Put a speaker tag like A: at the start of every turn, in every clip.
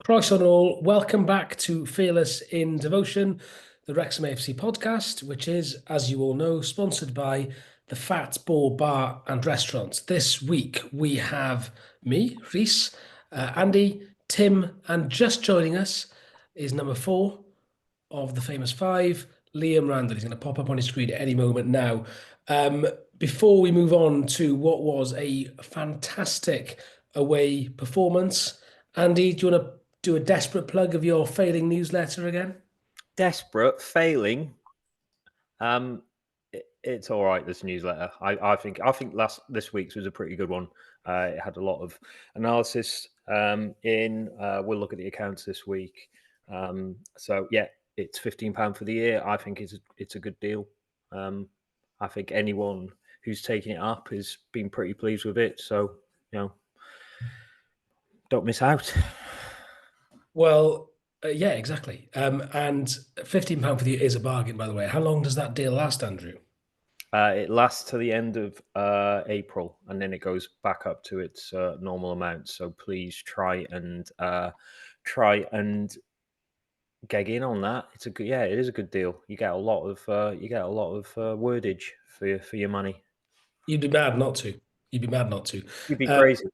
A: Christ on all, welcome back to Fearless in Devotion, the Wrexham AFC podcast, which is, as you all know, sponsored by the Fat Boar Bar and Restaurant. This week we have me, Rhys, Andy, Tim, and just joining us is number 4 of the famous 5, Liam Randall. He's going to pop up on his screen at any moment now. Before we move on to what was a fantastic away performance, Andy, do you want to do a desperate plug of your failing newsletter again?
B: Desperate, failing. It's all right. This newsletter, I think this week's was a pretty good one. It had a lot of analysis. We'll look at the accounts this week. So yeah, it's £15 for the year. I think it's a good deal. I think anyone who's taken it up has been pretty pleased with it. So don't miss out.
A: Well, yeah, exactly. And £15 for the year is a bargain, by the way. How long does that deal last, Andrew?
B: It lasts to the end of April, and then it goes back up to its normal amount. So please try and geg in on that. It is a good deal. You get a lot of wordage for your money.
A: You'd be mad not to. You'd be
B: crazy.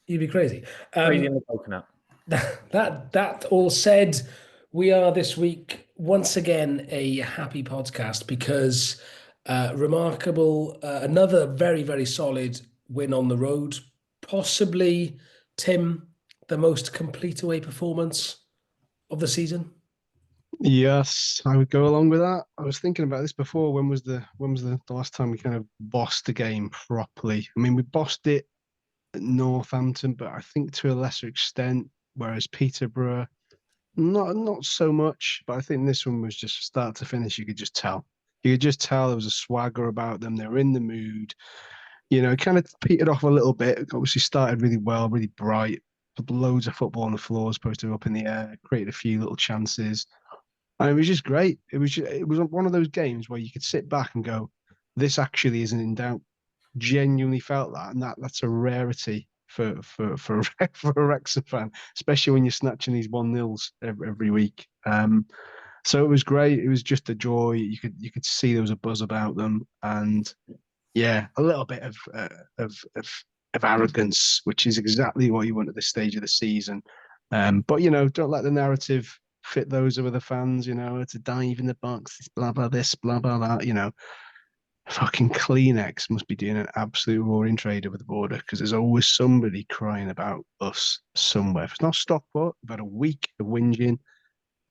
A: You'd be crazy.
B: Crazy in the coconut.
A: That all said, we are this week once again a happy podcast because remarkable, another very, very solid win on the road. Possibly, Tim, the most complete away performance of the season.
C: Yes, I would go along with that. I was thinking about this before. When was the last time we kind of bossed the game properly? I mean, we bossed it at Northampton, but I think to a lesser extent. Whereas Peterborough, not so much. But I think this one was just start to finish. You could just tell. There was a swagger about them. They were in the mood. It kind of petered off a little bit. It obviously started really well, really bright. Loads of football on the floor, posted up in the air, created a few little chances. And it was just great. It was one of those games where you could sit back and go, this actually isn't in doubt. Genuinely felt that, and that's a rarity for a Wrexham fan, especially when you're snatching these 1-0s every week. So it was great. It was just a joy. You could see there was a buzz about them, and yeah, a little bit of arrogance, which is exactly what you want at this stage of the season. But don't let the narrative fit those of other fans. To dive in the box, blah blah this, blah blah that. Fucking Kleenex must be doing an absolute roaring trade over the border because there's always somebody crying about us somewhere. If it's not Stockport, about a week of whinging,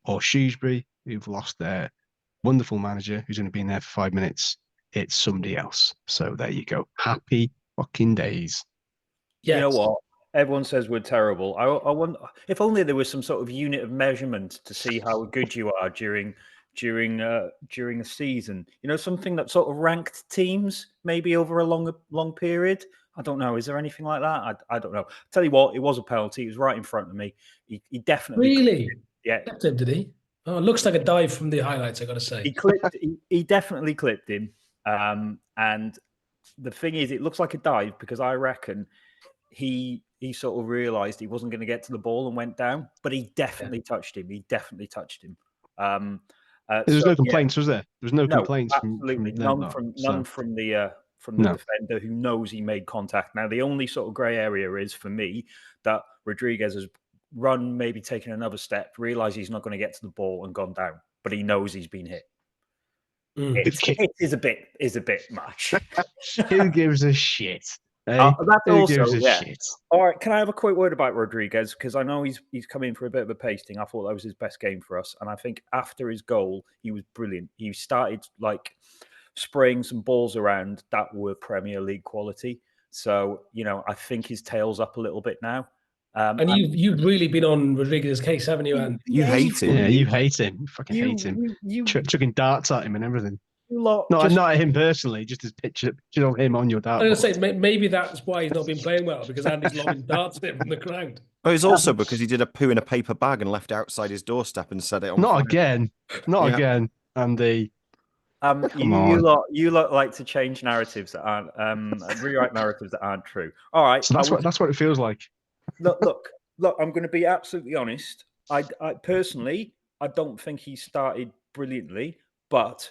C: or Shrewsbury, who've lost their wonderful manager who's only been there for 5 minutes, it's somebody else. So there you go. Happy fucking days.
A: Yes.
B: You know what? Everyone says we're terrible. I wonder if only there was some sort of unit of measurement to see how good you are during a season, something that sort of ranked teams maybe over a long period. I don't know. Is there anything like that? I don't know. I'll tell you what, it was a penalty. It was right in front of me. He definitely
A: really,
B: yeah.
A: Clipped him, did he? Oh, it looks like a dive from the highlights. I got to say,
B: he definitely clipped him. And the thing is, it looks like a dive because I reckon he sort of realised he wasn't going to get to the ball and went down, but he definitely touched him.
C: There's no complaints, was there? There was no complaints.
B: Absolutely none from the defender who knows he made contact. Now the only sort of grey area is for me that Rodriguez has run, maybe taken another step, realised he's not going to get to the ball and gone down, but he knows he's been hit. It is a bit much.
C: Who gives a shit?
B: That's also
C: shit.
B: All right, can I have a quick word about Rodriguez? Because I know he's come in for a bit of a pasting. I thought that was his best game for us. And I think after his goal, he was brilliant. He started spraying some balls around that were Premier League quality. So, I think his tail's up a little bit now.
A: And you've really been on Rodriguez's case, haven't you, Anne?
C: You hate him. Yeah, you hate him. You fucking hate him. Chucking darts at him and everything. Not at him personally, just as picture of him on your dartboard.
A: I was going to say, maybe that's why he's not been playing well, because Andy's lobbing darts at him from the ground.
D: Oh, it's also because he did a poo in a paper bag and left it outside his doorstep and set it on fire.
C: Again, Andy.
B: You lot like to change narratives that aren't rewrite narratives that aren't true. All right,
C: so that's what it feels like.
B: Look. Look, I'm going to be absolutely honest. I personally, I don't think he started brilliantly, but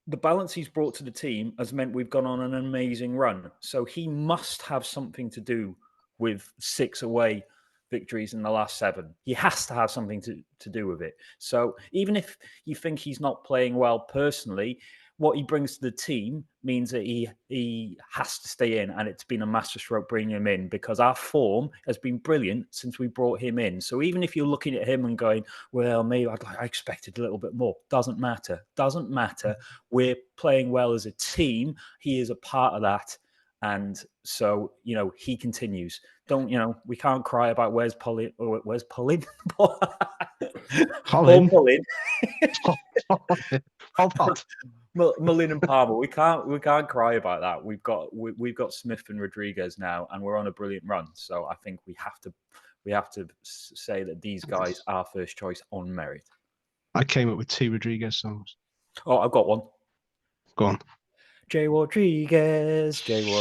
B: the balance he's brought to the team has meant we've gone on an amazing run. So he must have something to do with 6 away victories in the last 7. He has to have something to do with it. So even if you think he's not playing well personally, what he brings to the team means that he has to stay in, and it's been a masterstroke bringing him in because our form has been brilliant since we brought him in. So even if you're looking at him and going, well, maybe I expected a little bit more, doesn't matter. Doesn't matter. We're playing well as a team. He is a part of that. And so, he continues. We can't cry about where's Mullin? Paul Mullin. Mullin and Palmer. We can't cry about that. We've got Smith and Rodriguez now, and we're on a brilliant run. So I think we have to say that these guys are first choice on merit.
C: I came up with 2 Rodriguez songs.
B: Oh, I've got one.
C: Go on.
B: J. Rodriguez. That's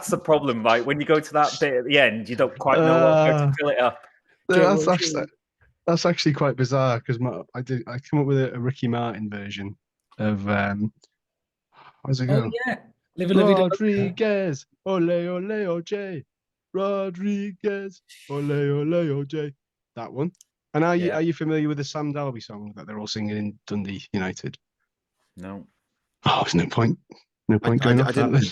B: the problem, right? When you go to that bit at the end, you don't quite know how to fill it up.
C: That's actually quite bizarre because I come up with a Ricky Martin version of how's it go?
A: Oh yeah, Live a La Vida
C: Rodriguez, ole ole OJ, Rodriguez, ole ole OJ. That one. And are you familiar with the Sam Dalby song that they're all singing in Dundee United?
B: No.
C: Oh, there's no point. No point going off that then.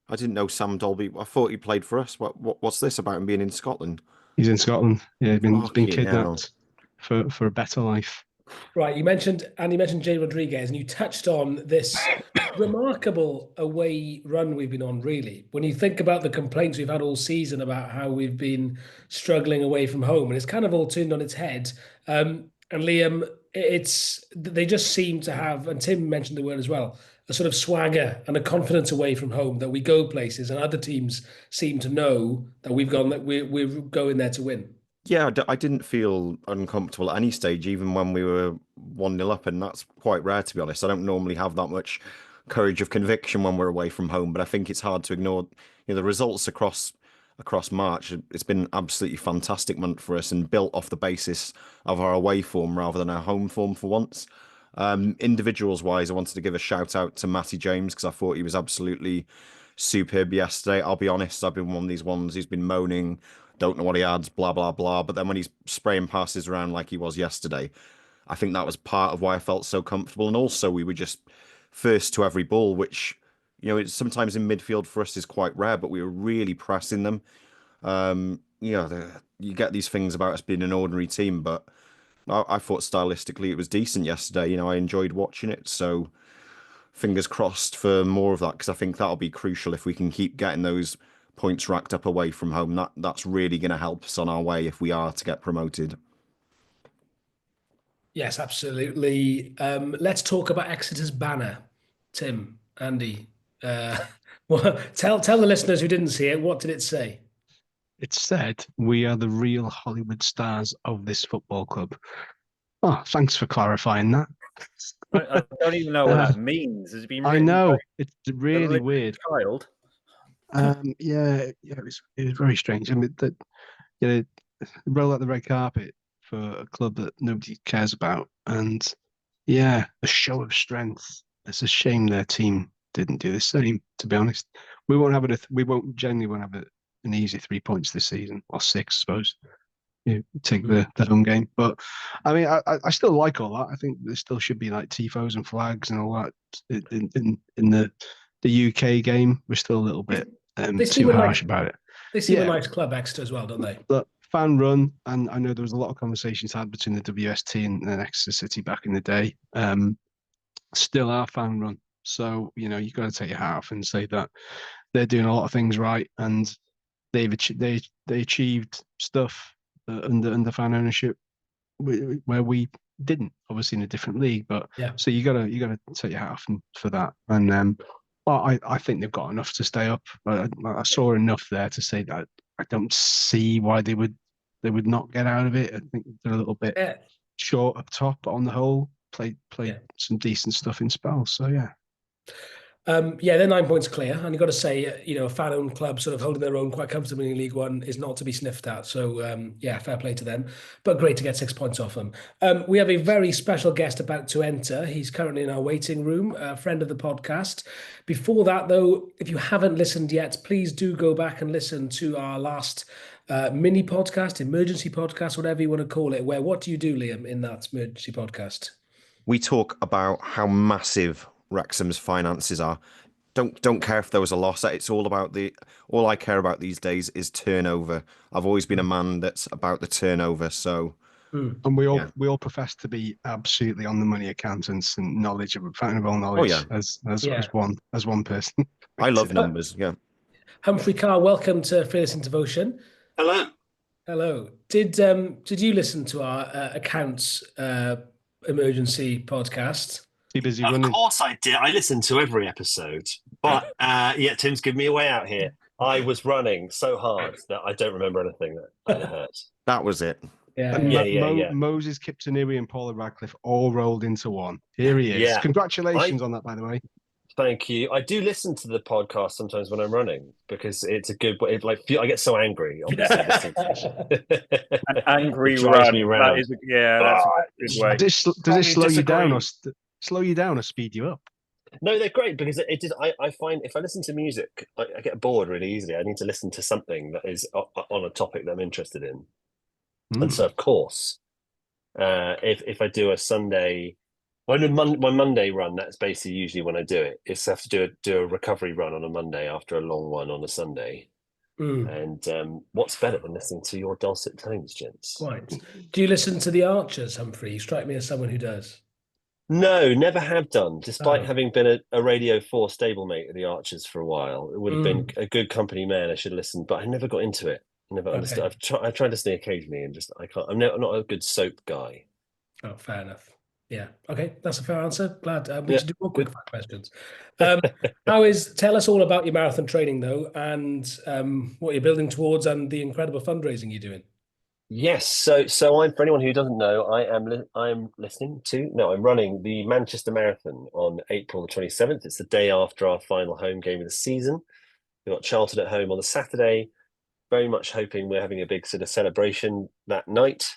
D: I didn't know Sam Dalby. I thought he played for us. What's this about him being in Scotland?
C: He's in Scotland. Yeah, he's been kidnapped for a better life.
A: Right, you mentioned Jay Rodriguez, and you touched on this remarkable away run we've been on, really. When you think about the complaints we've had all season about how we've been struggling away from home, and it's kind of all turned on its head. And Liam, they just seem to have, and Tim mentioned the word as well, a sort of swagger and a confidence away from home that we go places, and other teams seem to know that we're going there to win.
D: Yeah, I didn't feel uncomfortable at any stage, even when we were 1-0 up, and that's quite rare, to be honest. I don't normally have that much courage of conviction when we're away from home, but I think it's hard to ignore the results across March. It's been an absolutely fantastic month for us and built off the basis of our away form rather than our home form for once. Individuals wise, I wanted to give a shout out to Matty James because I thought he was absolutely superb yesterday. I'll be honest, I've been one of these ones who's been moaning, don't know what he adds, blah, blah, blah. But then when he's spraying passes around like he was yesterday, I think that was part of why I felt so comfortable. And also we were just first to every ball, which, it's sometimes in midfield for us is quite rare, but we were really pressing them. You get these things about us being an ordinary team, but I thought stylistically it was decent yesterday. I enjoyed watching it. So fingers crossed for more of that, because I think that'll be crucial if we can keep getting those points racked up away from home. That's really going to help us on our way if we are to get promoted.
A: Yes, absolutely. Let's talk about Exeter's banner. Tim, Andy, well, tell the listeners who didn't see it, what did it say?
C: It said, "We are the real Hollywood stars of this football club." Oh, thanks for clarifying that.
B: I don't even know what that means. Has it been written?
C: I know, it's really weird.
B: Child.
C: Yeah, it was very strange. I mean, roll out the red carpet for a club that nobody cares about, and a show of strength. It's a shame their team didn't do the same. To be honest, we won't have it. We won't have an easy 3 points this season, or 6, I suppose. Take the home game, but I mean, I still like all that. I think there still should be like tifos and flags and all that in the UK game. We're still a little bit too harsh about it.
A: They seem a nice club, Exeter, as well, don't they?
C: But fan run, and I know there was a lot of conversations had between the WST and Exeter City back in the day. Still our fan run, so you've got to take your hat off and say that they're doing a lot of things right, and they achieved stuff under fan ownership where we didn't, obviously in a different league. But so you gotta take your hat off for that. And I think they've got enough to stay up. I saw enough there to say that I don't see why they would not get out of it. I think they're a little bit short up top, but on the whole, played some decent stuff in spells. So yeah.
A: Yeah, they're 9 points clear, and you've got to say, a fan-owned club sort of holding their own quite comfortably in League One is not to be sniffed at. So, yeah, fair play to them, but great to get 6 points off them. We have a very special guest about to enter. He's currently in our waiting room, a friend of the podcast. Before that, though, if you haven't listened yet, please do go back and listen to our last mini podcast, emergency podcast, whatever you want to call it. Where what do you do, Liam, in that emergency podcast?
D: We talk about how massive Wrexham's finances are. Don't care if there was a loss. It's all about all I care about these days is turnover. I've always been a man that's about the turnover. So,
C: and we all profess to be absolutely on the money accountants and fountain of all knowledge. As one person.
D: I love numbers. Yeah.
A: Humphrey Ker, welcome to Fearless in Devotion.
E: Hello.
A: Hello. Did you listen to our accounts emergency podcast?
C: Too busy
E: Of
C: running.
E: course I did. I listened to every episode. But Tim's given me a way out here. I was running so hard that I don't remember anything that I heard.
D: That was it.
A: Yeah.
C: Moses Kiptoneri and Paula Radcliffe all rolled into one. Here he is.
E: Yeah.
C: Congratulations on that, by the way.
E: Thank you. I do listen to the podcast sometimes when I'm running because it's a good way. I get so angry. Obviously,
B: An angry
E: It drives
B: run.
E: me round.
B: That's a good way.
C: Does it slow you down or speed you up?
E: No, they're great because it did. I find if I listen to music, I get bored really easily. I need to listen to something that is on a topic that I'm interested in. And so, of course, if I do a Sunday, my Monday run, that's basically usually when I do it. It's I have to do a recovery run on a Monday after a long one on a Sunday. And what's better than listening to your dulcet tones, gents?
A: Quite. Do you listen to the Archers, Humphrey? You strike me as someone who does.
E: No, never have done. Despite having been a Radio 4 stablemate of the Archers for a while, it would have been a good company man. I should have listened, but I never got into it. Never understood. I've tried to sing occasionally, and just I can't. I'm not a good soap guy.
A: Oh, fair enough. Yeah. Okay, that's a fair answer. Glad we should do more quick fire questions. Tell us all about your marathon training though, and what you're building towards, and the incredible fundraising you're doing.
E: Yes. So I'm, for anyone who doesn't know, I'm running the Manchester Marathon on April the 27th. It's the day after our final home game of the season. We've got Charlton at home on the Saturday. Very much hoping we're having a big sort of celebration that night,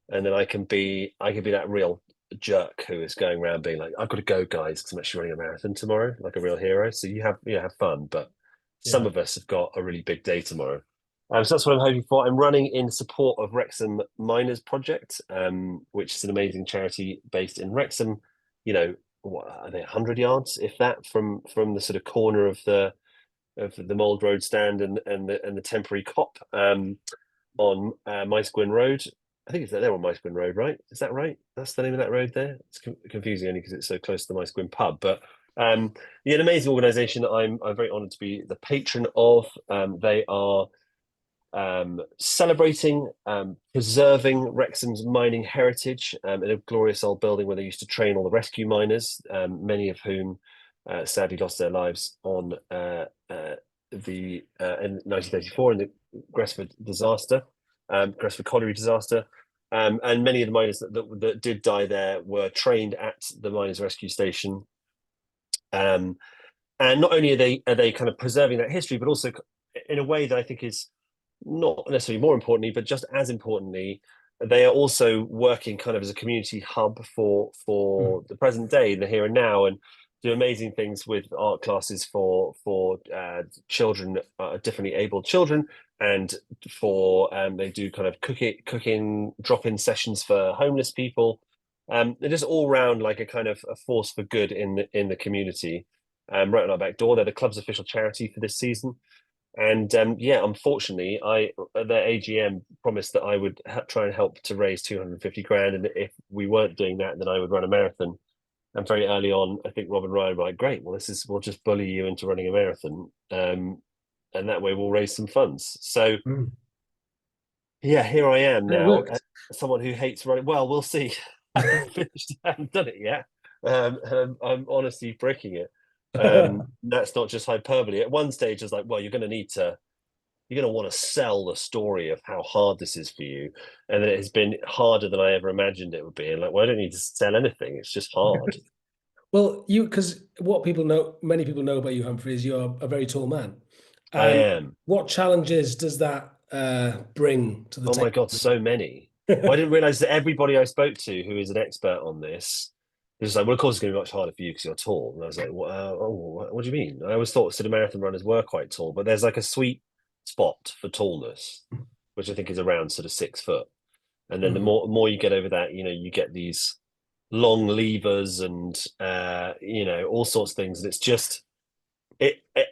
E: and then I can be that real jerk who is going around being like, I've got to go, guys, because I'm actually running a marathon tomorrow, like a real hero. So you have fun, but some of us have got a really big day tomorrow. So that's what I'm hoping for. I'm running in support of Wrexham Miners Project, which is an amazing charity based in Wrexham. What are they, 100 yards, if that, from the sort of corner of the Mould Road stand and the temporary cop on Maesgwyn Road. I think they're on Maesgwyn Road, right? Is that right? That's the name of that road there. It's confusing only because it's so close to the Maesgwyn pub. But an amazing organisation that I'm very honoured to be the patron of. They are celebrating, preserving Wrexham's mining heritage in a glorious old building where they used to train all the rescue miners, many of whom sadly lost their lives in 1934 in the Gresford disaster, Gresford colliery disaster. And many of the miners that did die there were trained at the miners' rescue station. And not only are they kind of preserving that history, but also in a way that I think is not necessarily more importantly, but just as importantly, they are also working kind of as a community hub for the present day, the here and now, and do amazing things with art classes for children, differently abled children, and for they do kind of cooking drop-in sessions for homeless people. They're just all round like a kind of a force for good in the community. Right on our back door, they're the club's official charity for this season. And unfortunately, the AGM promised that I would try and help to raise 250 grand, and if we weren't doing that, then I would run a marathon. And very early on, I think Rob and Ryan were like, great, well, we'll just bully you into running a marathon. And that way we'll raise some funds. So, here I am now, someone who hates running. Well, we'll see. I haven't done it yet. And I'm honestly breaking it. That's not just hyperbole. At one stage, I was like, well, you're going to want to sell the story of how hard this is for you. And that it has been harder than I ever imagined it would be. And like, well, I don't need to sell anything. It's just hard.
A: Well, because what many people know about you, Humphrey, is you're a very tall man.
E: I am.
A: What challenges does that bring to the
E: Oh
A: table?
E: my God, so many. Well, I didn't realize that everybody I spoke to who is an expert on this was like, well, of course, it's going to be much harder for you because you're tall. And I was like, what do you mean? I always thought sort of marathon runners were quite tall, but there's like a sweet spot for tallness, which I think is around sort of 6 foot. And then the more you get over that, you get these long levers and all sorts of things. And it's just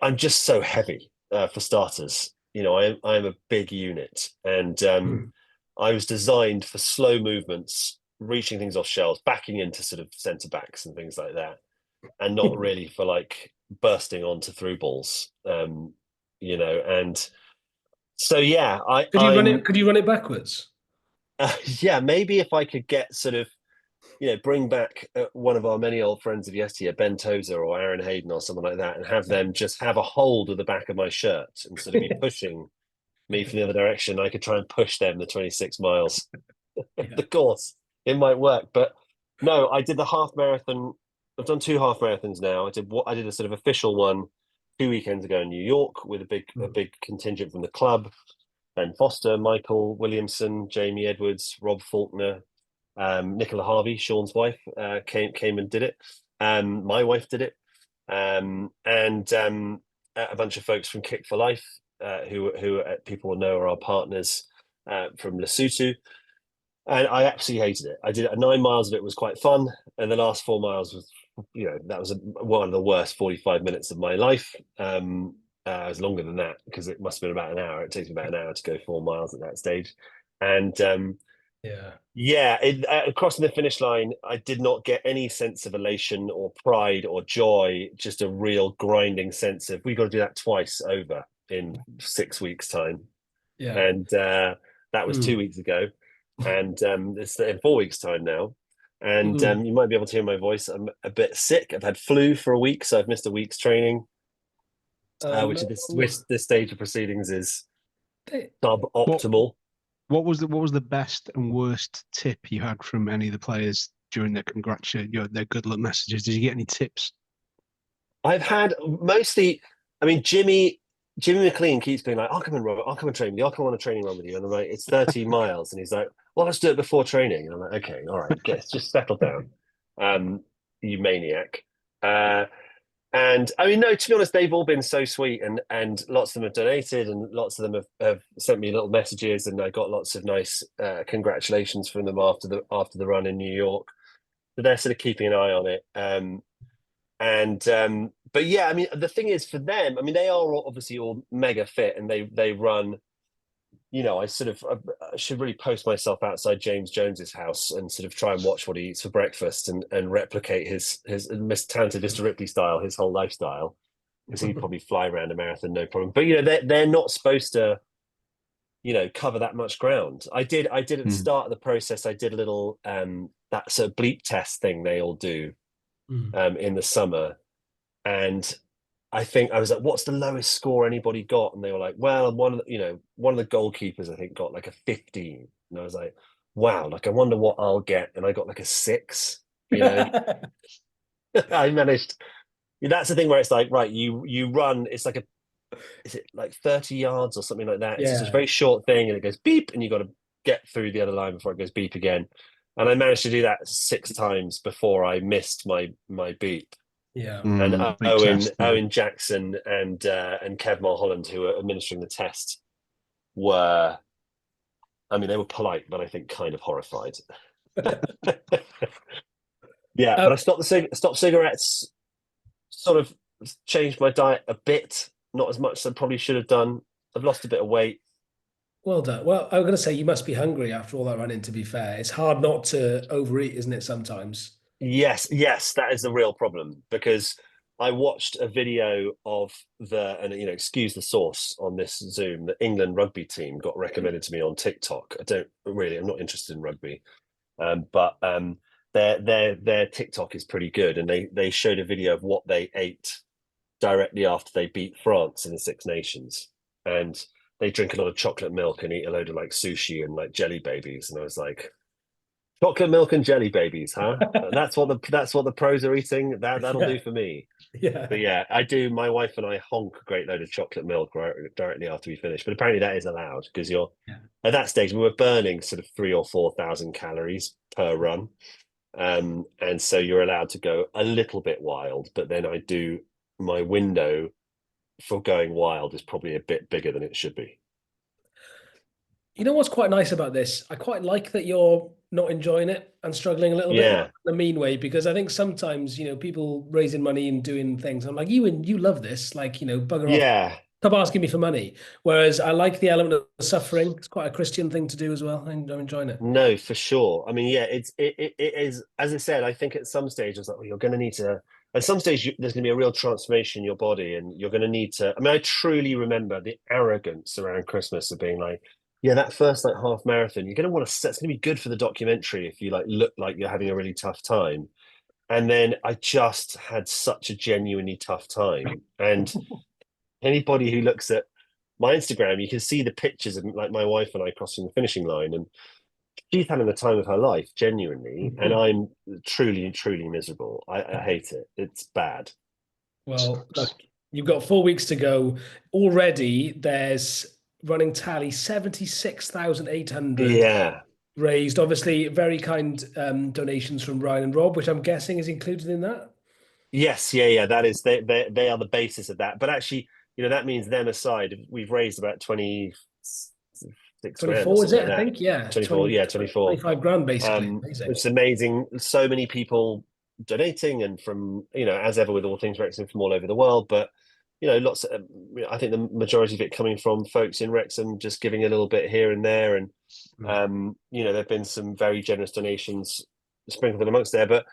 E: I'm just so heavy for starters. I'm a big unit, and I was designed for slow movements, reaching things off shelves, backing into sort of centre backs and things like that, and not really for like bursting onto through balls. And so yeah,
A: Could you run it backwards?
E: yeah, maybe if I could get sort of bring back one of our many old friends of yesteryear, Ben Tozer or Aaron Hayden or someone like that, and have them just have a hold of the back of my shirt and sort of be pushing me from the other direction. I could try and push them the 26 miles. The course, it might work. But no, I did the half marathon. I've done 2 half marathons now. I did a sort of official one 2 weekends ago in New York with a big contingent from the club. Ben Foster, Michael Williamson, Jamie Edwards, Rob Faulkner, Nicola Harvey, Sean's wife, came and did it. My wife did it, and a bunch of folks from Kick for Life, who people will know are our partners from Lesotho. And I absolutely hated it. I did 9 miles of it was quite fun, and the last 4 miles was, that was one of the worst 45 minutes of my life. It was longer than that because it must have been about an hour. It takes me about an hour to go 4 miles at that stage, and crossing the finish line, I did not get any sense of elation or pride or joy. Just a real grinding sense of we got to do that twice over in 6 weeks' time.
A: Yeah,
E: and that was 2 weeks ago. And it's in 4 weeks' time now. And you might be able to hear my voice. I'm a bit sick. I've had flu for a week, so I've missed a week's training, which at this stage of proceedings is suboptimal.
C: What was the best and worst tip you had from any of the players during their their good luck messages? Did you get any tips?
E: I've had mostly. I mean, Jimmy McLean keeps being like, "I'll come and run. I'll come and train with you. I'll come on a training run with you." And I'm like, "It's 30 miles," and he's like, "Well, let's do it before training." And I'm like, "Okay, all right, just settle down, you maniac." And I mean, no, to be honest, they've all been so sweet, and lots of them have donated, and lots of them have sent me little messages, and I got lots of nice congratulations from them after the run in New York. So they're sort of keeping an eye on it. But yeah, I mean, the thing is for them, I mean, they are obviously all mega fit, and they run. I should really post myself outside James Jones's house and sort of try and watch what he eats for breakfast and replicate his talented Mr. Ripley style, his whole lifestyle, because he'd probably fly around a marathon no problem. But they're not supposed to cover that much ground. I did at the start of the process. I did a little that sort of bleep test thing they all do in the summer, and I think I was like, "What's the lowest score anybody got?" And they were like, "Well, one of the goalkeepers I think got like a 15." And I was like, "Wow, like I wonder what I'll get." And I got like a 6. I managed. That's the thing where it's like, right, you run. It's like is it like 30 yards or something like that? It's just a very short thing, and it goes beep, and you got to get through the other line before it goes beep again. And I managed to do that 6 times before I missed my beep.
A: Yeah,
E: and Owen Jackson and Kev Mulholland, who were administering the test, were they were polite, but I think kind of horrified. Yeah, but I stopped cigarettes, sort of changed my diet a bit, not as much as I probably should have done. I've lost a bit of weight.
A: Well done. Well, I'm going to say you must be hungry after all that running, to be fair. It's hard not to overeat, isn't it, sometimes?
E: Yes, that is the real problem, because I watched a video of excuse the source on this Zoom, the England rugby team got recommended to me on TikTok. I'm not interested in rugby, but their TikTok is pretty good, and they showed a video of what they ate directly after they beat France in the Six Nations, and they drink a lot of chocolate milk and eat a load of like sushi and like jelly babies, and I was like, Chocolate milk and jelly babies, huh? That's what the pros are eating. That'll
A: Yeah.
E: do for me.
A: Yeah.
E: But yeah, I do. My wife and I honk a great load of chocolate milk directly after we finish. But apparently that is allowed because you're
A: Yeah.
E: at that stage we were burning sort of 3,000 or 4,000 calories per run, and so you're allowed to go a little bit wild. But then my window for going wild is probably a bit bigger than it should be.
A: You know what's quite nice about this? I quite like that you're not enjoying it and struggling a little bit,
E: Yeah.
A: not in a mean way, because I think sometimes, people raising money and doing things, I'm like, you love this, like, bugger off.
E: Yeah.
A: Stop asking me for money. Whereas I like the element of suffering. It's quite a Christian thing to do as well. I'm enjoying it.
E: No, for sure. I mean, yeah, it is, as I said, I think at some stage, I was like, well, you're going to need to, at some stage, there's going to be a real transformation in your body, and you're going to need to. I mean, I truly remember the arrogance around Christmas of being like, yeah, that first like half marathon, you're going to want to, it's going to be good for the documentary if you like look like you're having a really tough time. And then I just had such a genuinely tough time. And anybody who looks at my Instagram, you can see the pictures of like my wife and I crossing the finishing line, and she's having the time of her life, genuinely, and I'm truly, truly miserable. I hate it. It's bad.
A: Well, look, you've got 4 weeks to go. Already there's running tally 76,800
E: Yeah.
A: raised. Obviously, very kind donations from Ryan and Rob, which I'm guessing is included in that.
E: Yes, yeah. That is they are the basis of that. But actually, that means them aside, we've raised about 26 grand
A: 24 is it?
E: like
A: I think, yeah.
E: 24, 24.
A: 25 grand basically. Amazing.
E: Which is amazing. So many people donating, and from, as ever with all things Wrexham, from all over the world. But lots of, I think the majority of it coming from folks in Wrexham just giving a little bit here and there. And there've been some very generous donations sprinkled in amongst there, but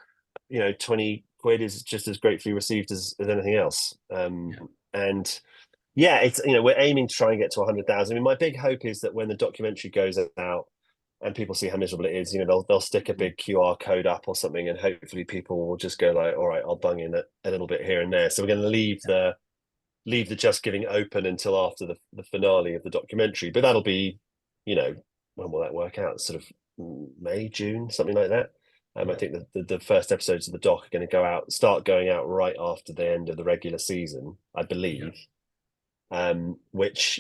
E: 20 quid is just as gratefully received as anything else. And yeah, it's, we're aiming to try and get to 100,000. I mean, my big hope is that when the documentary goes out and people see how miserable it is, they'll stick a big QR code up or something, and hopefully people will just go like, all right, I'll bung in a little bit here and there. So we're going to leave the Just Giving open until after the finale of the documentary, but that'll be, when will that work out? Sort of May, June, something like that. I think the first episodes of the doc are going to start going out right after the end of the regular season, I believe. Which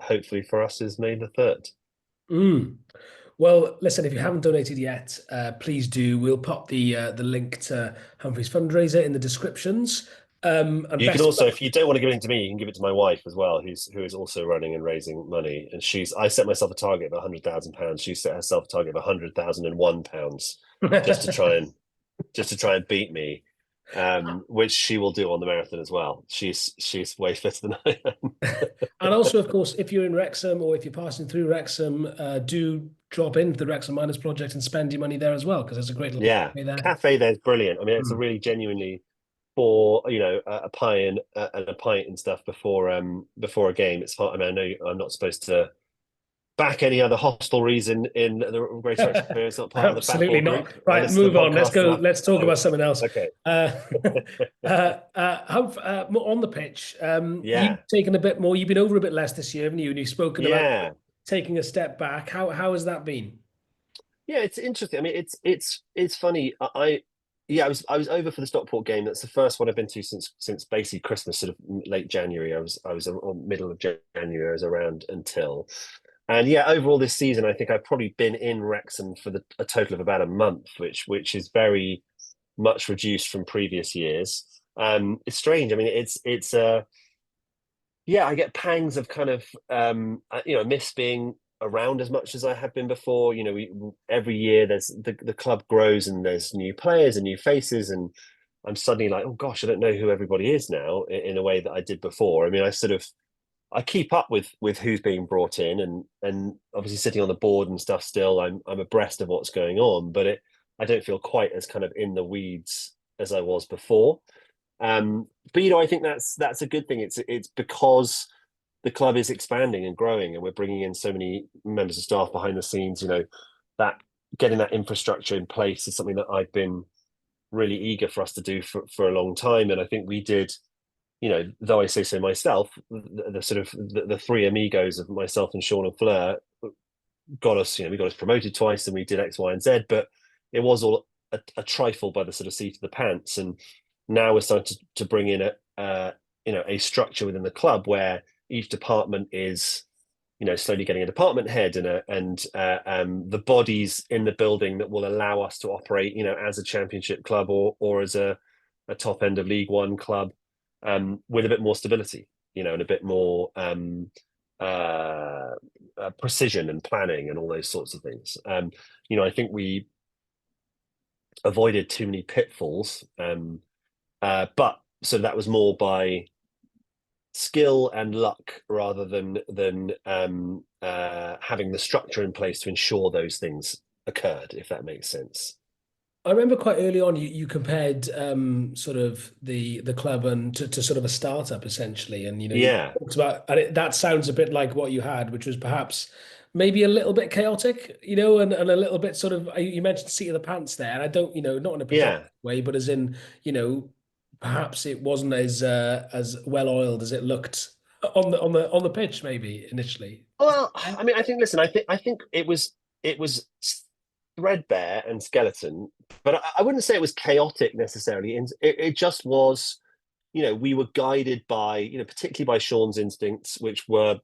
E: hopefully for us is May the 3rd.
A: Well, listen, if you haven't donated yet, please do. We'll pop the link to Humphrey's fundraiser in the descriptions. And
E: you can also, if you don't want to give it to me, you can give it to my wife as well, who is also running and raising money. And I set myself a target of £100,000. She set herself a target of £100,001 just to try and beat me. Which she will do on the marathon as well. She's way fitter than I am.
A: And also, of course, if you're in Wrexham or if you're passing through Wrexham, do drop into the Wrexham Miners Project and spend your money there as well, because there's a great little cafe there.
E: Cafe there's brilliant. I mean, it's a really genuinely for a pie and a pint and stuff before a game. It's fun. I mean, I know I'm not supposed to back any other hostelries in the Greater Wrexham area. It's not part
A: Absolutely
E: of the
A: not. Right, move on. Let's go. Let's talk about something else.
E: Okay.
A: On the pitch, you've taken a bit more. You've been over a bit less this year, haven't you? And you've spoken about taking a step back. How has that been?
E: Yeah, it's interesting. I mean, it's funny. I was over for the Stockport game. That's the first one I've been to since basically Christmas, sort of late January. I was middle of January. I was around until. And yeah, overall this season, I think I've probably been in Wrexham for a total of about a month, which is very much reduced from previous years. It's strange. I mean, it's I get pangs of kind of miss being around as much as I have been before. Every year there's the club grows and there's new players and new faces, and I'm suddenly like, oh gosh, I don't know who everybody is now in a way that I did before. I mean, I keep up with who's being brought in, and obviously sitting on the board and stuff still, I'm abreast of what's going on, but I don't feel quite as kind of in the weeds as I was before. But I think that's a good thing. It's because the club is expanding and growing, and we're bringing in so many members of staff behind the scenes. That getting that infrastructure in place is something that I've been really eager for us to do for a long time, and I think we did. Though I say so myself, the sort of the three amigos of myself and Sean and Fleur, got us, we got us promoted twice and we did X, Y, and Z, but it was all a trifle by the sort of seat of the pants. And now we're starting to bring in a structure within the club where each department is, slowly getting a department head and the bodies in the building that will allow us to operate, as a championship club or as a top end of League One club, with a bit more stability, and a bit more precision and planning and all those sorts of things. I think we avoided too many pitfalls, but so that was more by skill and luck rather than having the structure in place to ensure those things occurred, if that makes sense.
A: I remember quite early on you compared sort of the club and to sort of a startup essentially, and you talked about, and that sounds a bit like what you had, which was perhaps maybe a little bit chaotic, and a little bit sort of, you mentioned seat of the pants there, and I don't, not in a pejorative way, but as in, perhaps it wasn't as well oiled as it looked on the pitch maybe initially.
E: Well, I mean, I think it was threadbare and skeleton, but I wouldn't say it was chaotic necessarily. It just was, we were guided by, particularly by Sean's instincts, which were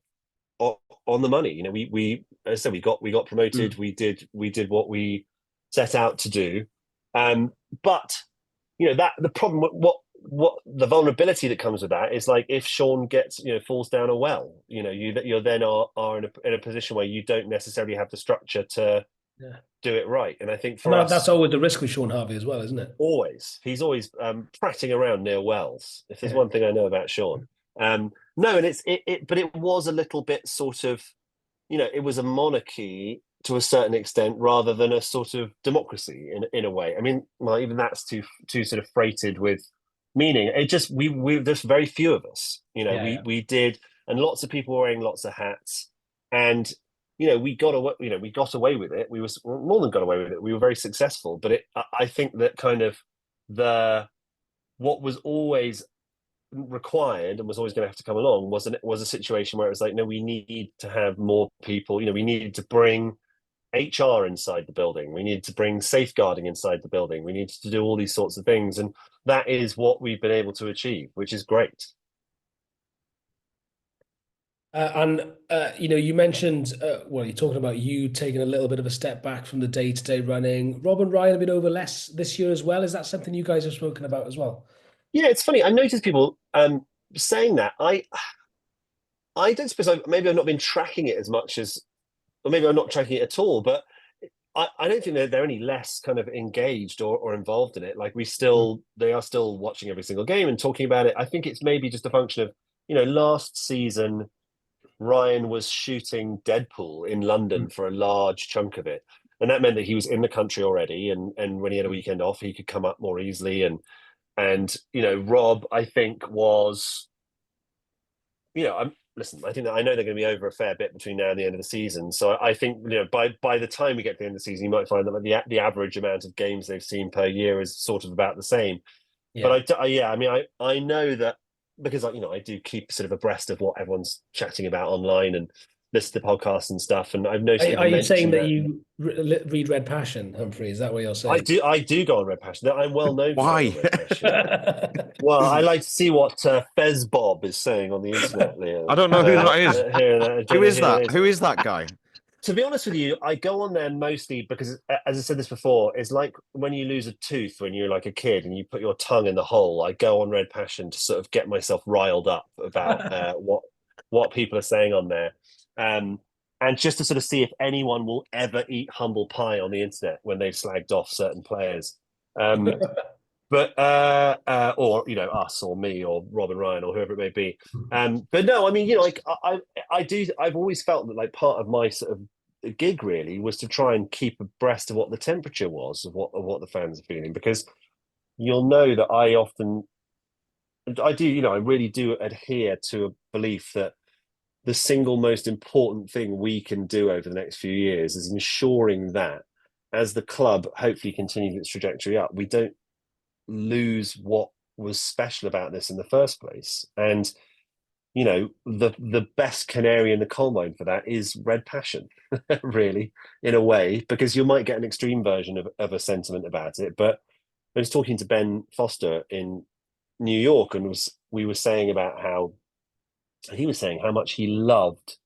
E: on the money. We as I said, we got promoted. We did what we set out to do. But that the problem, what the vulnerability that comes with that is, like, if Sean gets falls down a well, you then are in a position where you don't necessarily have the structure to do it right. And I think for us,
A: that's always the risk with Sean Harvey as well, isn't it?
E: He's always prattling around near wells. If there's one thing I know about Sean, no, and but it was a little bit sort of, it was a monarchy to a certain extent rather than a sort of democracy in a way. I mean, well, even that's too sort of freighted with meaning. It just we there's very few of us. We did, and lots of people wearing lots of hats, and we got away with it. We were more than got away with it. We were very successful. But I think that kind of what was always required and was always going to have to come along was a situation where it was like, no, we need to have more people. We needed to bring HR inside the building. We needed to bring safeguarding inside the building. We needed to do all these sorts of things, and that is what we've been able to achieve, which is great.
A: You mentioned, you're talking about you taking a little bit of a step back from the day-to-day running. Rob and Ryan have been over less this year as well. Is that something you guys have spoken about as well?
E: Yeah, it's funny. I've noticed people saying that. I don't suppose maybe I've not been tracking it as much as, or maybe I'm not tracking it at all, but I don't think they're any less kind of engaged or involved in it. Like they are still watching every single game and talking about it. I think it's maybe just a function of, last season, Ryan was shooting Deadpool in London for a large chunk of it. And that meant that he was in the country already. And when he had a weekend off, he could come up more easily. And Rob, I think, was, I think that I know they're going to be over a fair bit between now and the end of the season. So I think, by the time we get to the end of the season, you might find that the average amount of games they've seen per year is sort of about the same. Yeah. But I know that, because I do keep sort of abreast of what everyone's chatting about online and listen to podcasts and stuff. And I've noticed.
A: Are you saying that you read Red Passion, Humphrey? Is that what you're saying?
E: I do go on Red Passion. I'm well known for
D: Why?
E: Red Passion. Well, I like to see what Fez Bob is saying on the internet, Leo.
D: I don't know who that is. Who is that? Who is that guy?
E: To be honest with you, I go on there mostly because, as I said this before, it's like when you lose a tooth when you're like a kid and you put your tongue in the hole. I go on Red Passion to sort of get myself riled up about what people are saying on there, and just to sort of see if anyone will ever eat humble pie on the internet when they've slagged off certain players. But or us or me or Rob and Ryan or whoever it may be. But no, I mean, I've always felt that, like, part of my sort of gig really was to try and keep abreast of what the temperature was of what the fans are feeling, because you'll know that I really do adhere to a belief that the single most important thing we can do over the next few years is ensuring that, as the club hopefully continues its trajectory up, we don't lose what was special about this in the first place. And the best canary in the coal mine for that is red passion, really, in a way, because you might get an extreme version of a sentiment about it. But I was talking to Ben Foster in New York, and we were saying about how he was saying how much he loved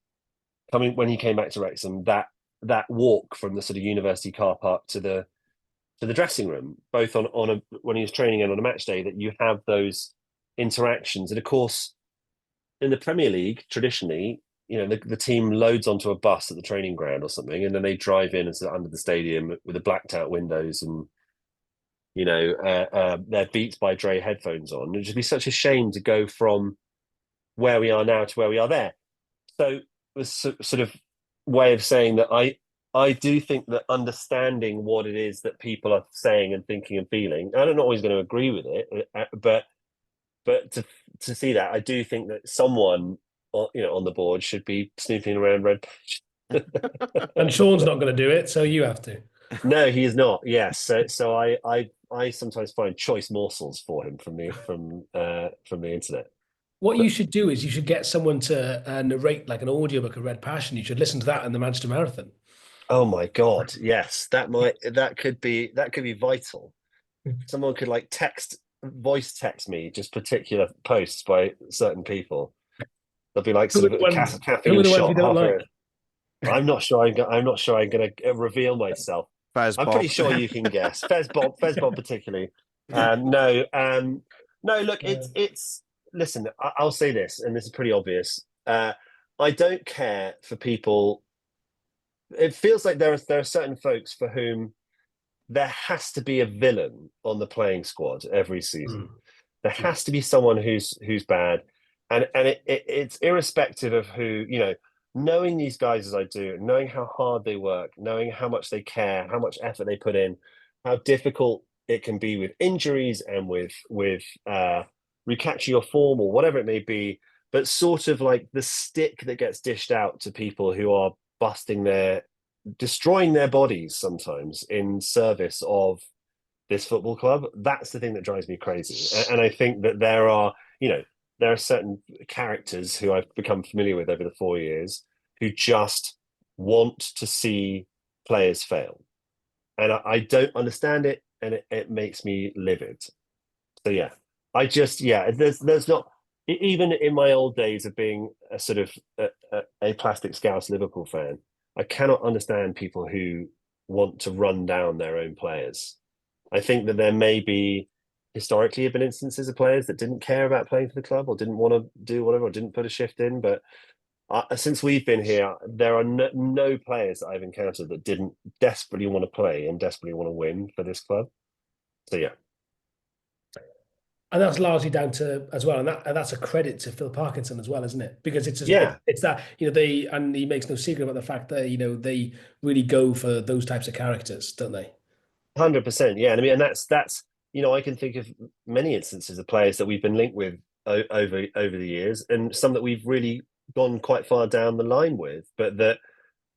E: coming when he came back to Wrexham, that walk from the sort of university car park to the dressing room, both when he was training and on a match day, that you have those interactions. And of course, in the Premier League, traditionally, the team loads onto a bus at the training ground or something, and then they drive in and sit under the stadium with the blacked out windows, and their Beats by Dre headphones on. It'd just be such a shame to go from where we are now to where we are there. So it was sort of way of saying that I do think that understanding what it is that people are saying and thinking and feeling, I'm not always going to agree with it, but to see that, I do think that someone on the board should be snooping around red.
A: And Sean's not going to do it, so you have to.
E: No, he is not. Yes, so I sometimes find choice morsels for him from the internet.
A: What you should do is you should get someone to narrate like an audiobook of Red Passion. You should listen to that in the Manchester Marathon.
E: Oh my God, yes, that could be vital. Someone could like voice text me just particular posts by certain people. They'll be like sort of caffeine shot halfway. I'm not sure I'm going to reveal myself. I'm pretty sure you can guess. Fez Bob particularly. No. Look, it's. Listen, I'll say this, and this is pretty obvious. I don't care for people. It feels like there are certain folks for whom there has to be a villain on the playing squad every season. There has to be someone who's bad, and it's irrespective of who, knowing these guys as I do, knowing how hard they work, knowing how much they care, how much effort they put in, how difficult it can be with injuries and with recapture your form or whatever it may be, but sort of like the stick that gets dished out to people who are destroying their bodies sometimes in service of this football club. That's the thing that drives me crazy. And I think that there are certain characters who I've become familiar with over the 4 years who just want to see players fail. And I don't understand it, and it makes me livid. So yeah, there's not, even in my old days of being a sort of a plastic Scouse Liverpool fan, I cannot understand people who want to run down their own players. I think that there may be historically have been instances of players that didn't care about playing for the club or didn't want to do whatever or didn't put a shift in. But since we've been here, there are no players that I've encountered that didn't desperately want to play and desperately want to win for this club. So yeah.
A: And that's largely down to as well, and that's a credit to Phil Parkinson as well, isn't it? Because it's that and he makes no secret about the fact that they really go for those types of characters, don't they?
E: 100%, yeah. And I mean, and that's I can think of many instances of players that we've been linked with over the years, and some that we've really gone quite far down the line with, but that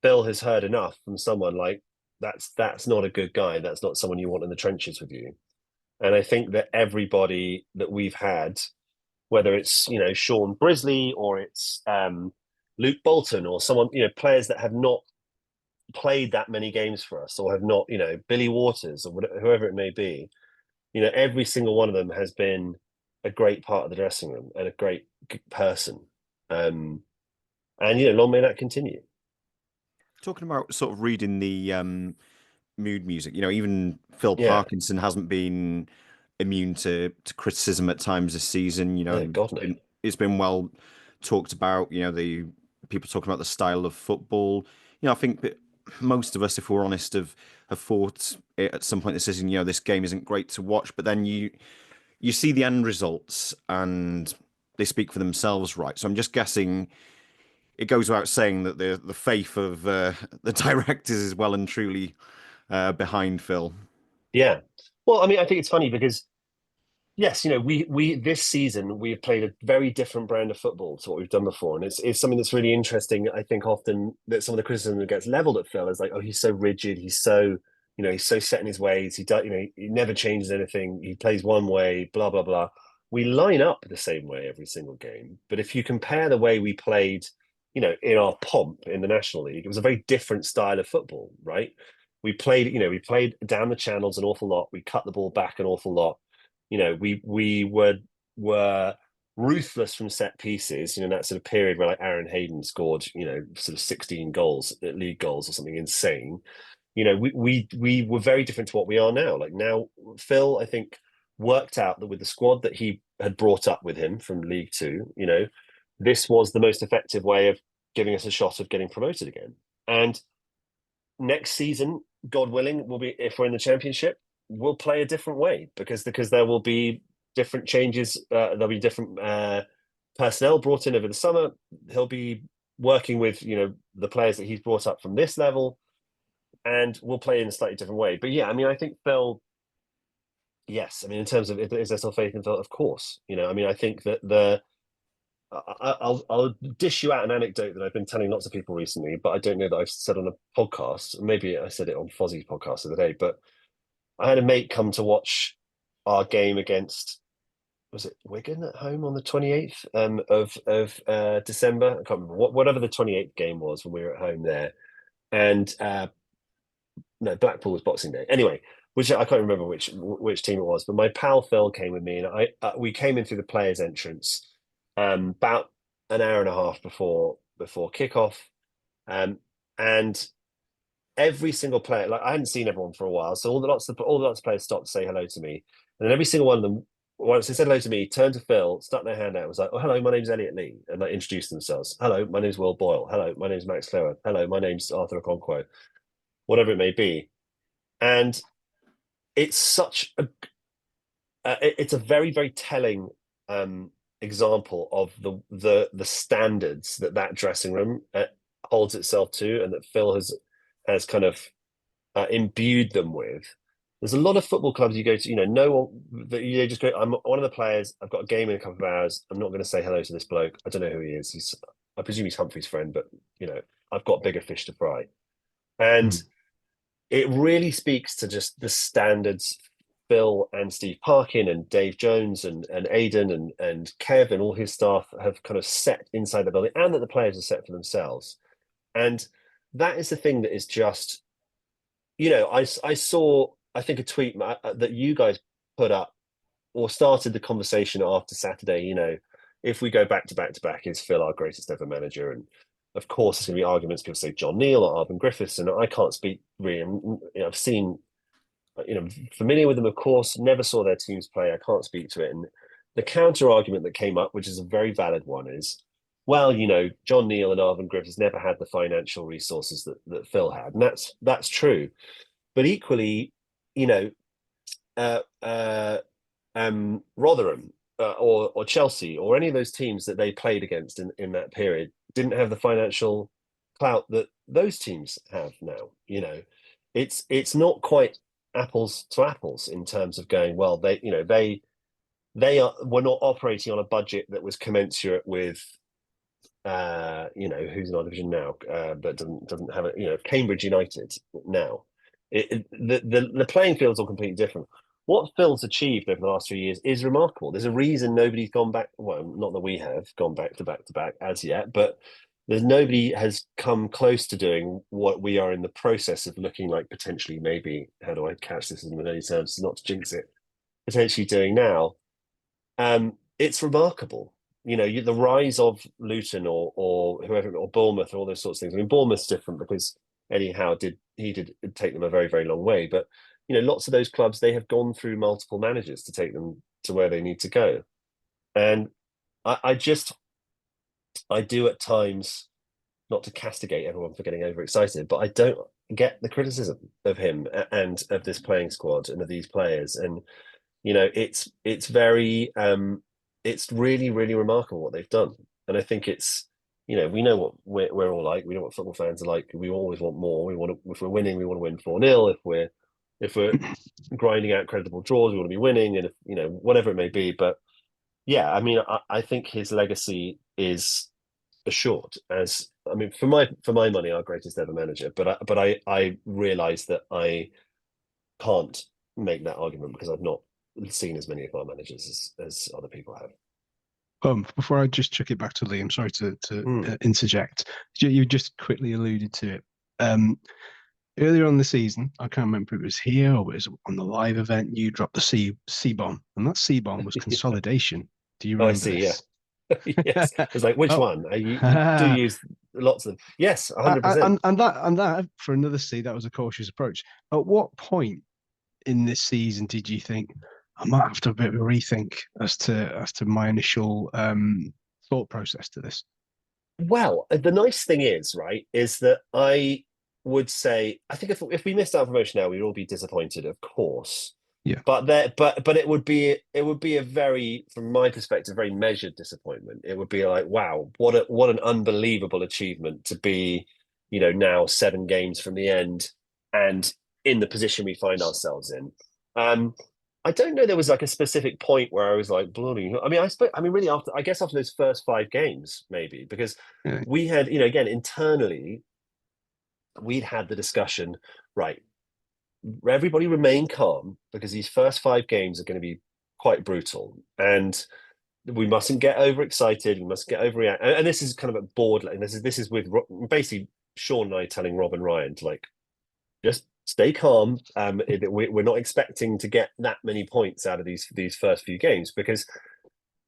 E: Phil has heard enough from someone like that's not a good guy. That's not someone you want in the trenches with you. And I think that everybody that we've had, whether it's Sean Brisley or it's Luke Bolton or someone, players that have not played that many games for us or have not, Billy Waters or whoever it may be, every single one of them has been a great part of the dressing room and a great person. And long may that continue.
D: Talking about sort of reading the mood music, even Phil Parkinson hasn't been immune to criticism at times this season. It's been well talked about. The people talking about the style of football. I think that most of us, if we're honest, have thought at some point this season, this game isn't great to watch. But then you see the end results and they speak for themselves, right? So I'm just guessing it goes without saying that the faith of the directors is well and truly behind Phil. Yeah.
E: Well, I mean, I think it's funny because, yes, we this season we've played a very different brand of football to what we've done before, and it's something that's really interesting. I think often that some of the criticism that gets leveled at Phil is like, oh, he's so rigid, he's so he's so set in his ways. He does, he never changes anything. He plays one way, blah blah blah. we line up the same way every single game. But if you compare the way we played, you know, in our pomp in the National League, it was a very different style of football, right? We played down the channels an awful lot. We cut the ball back an awful lot. You know, we were ruthless from set pieces. You know, that sort of period where like Aaron Hayden scored, you know, sort of 16 goals, league goals or something insane. You know, we were very different to what we are now. Like now, Phil, I think, worked out that with the squad that he had brought up with him from League Two, you know, this was the most effective way of giving us a shot of getting promoted again. And next season, God willing, will be, if we're in the Championship, we'll play a different way because there will be different changes. There'll be different personnel brought in over the summer. He'll be working with, you know, the players that he's brought up from this level, and we'll play in a slightly different way. But yeah, I mean, I think Phil, yes, I mean, in terms of, is there still faith in Phil? Of course. You know, I mean, I think that I'll dish you out an anecdote that I've been telling lots of people recently, but I don't know that I've said on a podcast. Maybe I said it on Fozzie's podcast the other day, but I had a mate come to watch our game against, was it Wigan at home on the 28th of December? I can't remember, whatever the 28th game was when we were at home there. And no, Blackpool was Boxing Day. Anyway, which I can't remember which team it was, but my pal Phil came with me, and we came in through the players' entrance about an hour and a half before kickoff, and every single player, like I hadn't seen everyone for a while, so all the lots of players stopped to say hello to me, and then every single one of them, once they said hello to me, turned to Phil, stuck their hand out, and was like, "Oh, hello, my name's Elliot Lee," and like introduced themselves. "Hello, my name's Will Boyle. Hello, my name's Max Clewer. Hello, my name's Arthur Okonkwo," whatever it may be. And it's such a it's a very, very telling example of the standards that dressing room holds itself to, and that Phil has kind of imbued them with. There's a lot of football clubs you go to, you know, that you just go, I'm one of the players, I've got a game in a couple of hours, I'm not going to say hello to this bloke, I don't know who he is, I presume he's Humphrey's friend, but you know, I've got bigger fish to fry. And it really speaks to just the standards Phil and Steve Parkin and Dave Jones and Aidan and Kev and all his staff have kind of set inside the building, and that the players are set for themselves. And that is the thing that is just, you know, I saw, I think, a tweet that you guys put up or started the conversation after Saturday, you know, if we go back to back, is Phil our greatest ever manager? And of course, there's going to be arguments. People say John Neal or Albion Griffiths, and I can't speak really. You know, I've seen, you know, familiar with them, of course, never saw their teams play. I can't speak to it. And the counter argument that came up, which is a very valid one, is, well, you know, John Neal and Albion Griffiths never had the financial resources that Phil had. And that's true. But equally, you know, Rotherham or Chelsea or any of those teams that they played against in that period didn't have the financial clout that those teams have now. You know, it's not quite apples to apples in terms of going, well, were not operating on a budget that was commensurate with you know, who's in our division now, but doesn't have it, you know, Cambridge United now. The playing field's all completely different. What Phil's achieved over the last 3 years is remarkable. There's a reason nobody's gone back. Well, not that we have gone back to back as yet, but there's nobody has come close to doing what we are in the process of looking like potentially, maybe, how do I catch this in many terms, not to jinx it, potentially doing now. It's remarkable. You know, the rise of Luton or whoever, or Bournemouth, or all those sorts of things. I mean, Bournemouth's different because Eddie Howe did take them a very, very long way. But, you know, lots of those clubs, they have gone through multiple managers to take them to where they need to go. And I do at times, not to castigate everyone for getting overexcited, but I don't get the criticism of him and of this playing squad and of these players. And, you know, it's very, it's really, really remarkable what they've done. And I think it's, you know, we know what we're all like. We know what football fans are like. We always want more. We want to, if we're winning, we want to win 4-0. If we're grinding out credible draws, we want to be winning, and if, you know, whatever it may be. But yeah, I mean, I think his legacy is assured as, I mean, for my money, our greatest ever manager. But I realise that I can't make that argument because I've not seen as many of our managers as other people have.
C: Before I just chuck it back to Liam, sorry to interject. You just quickly alluded to it. Earlier on the season, I can't remember if it was here or it was on the live event, you dropped the C bomb, and that C bomb was consolidation. Do you remember
E: I see,
C: this?
E: Yeah. Yes. It's like, which one? You do use lots of them. Yes, 100%.
C: And that for another C, that was a cautious approach. At what point in this season did you think I might have to have a bit of a rethink as to my initial thought process to this?
E: Well, the nice thing is that I would say, I think if we missed out promotion now, we'd all be disappointed, of course.
C: Yeah.
E: But it would be a very, from my perspective, very measured disappointment. It would be like, wow, what an unbelievable achievement to be, now 7 games from the end and in the position we find ourselves in. I don't know there was like a specific point where I was like, bloody. Really after those first 5 games, maybe, because we had, again, internally, we'd had the discussion, right, everybody remain calm because these first 5 games are going to be quite brutal and we mustn't get overexcited. We must get overreact. And this is kind of a borderline. This is with basically Sean and I telling Rob and Ryan to like, just stay calm. We're not expecting to get that many points out of these first few games because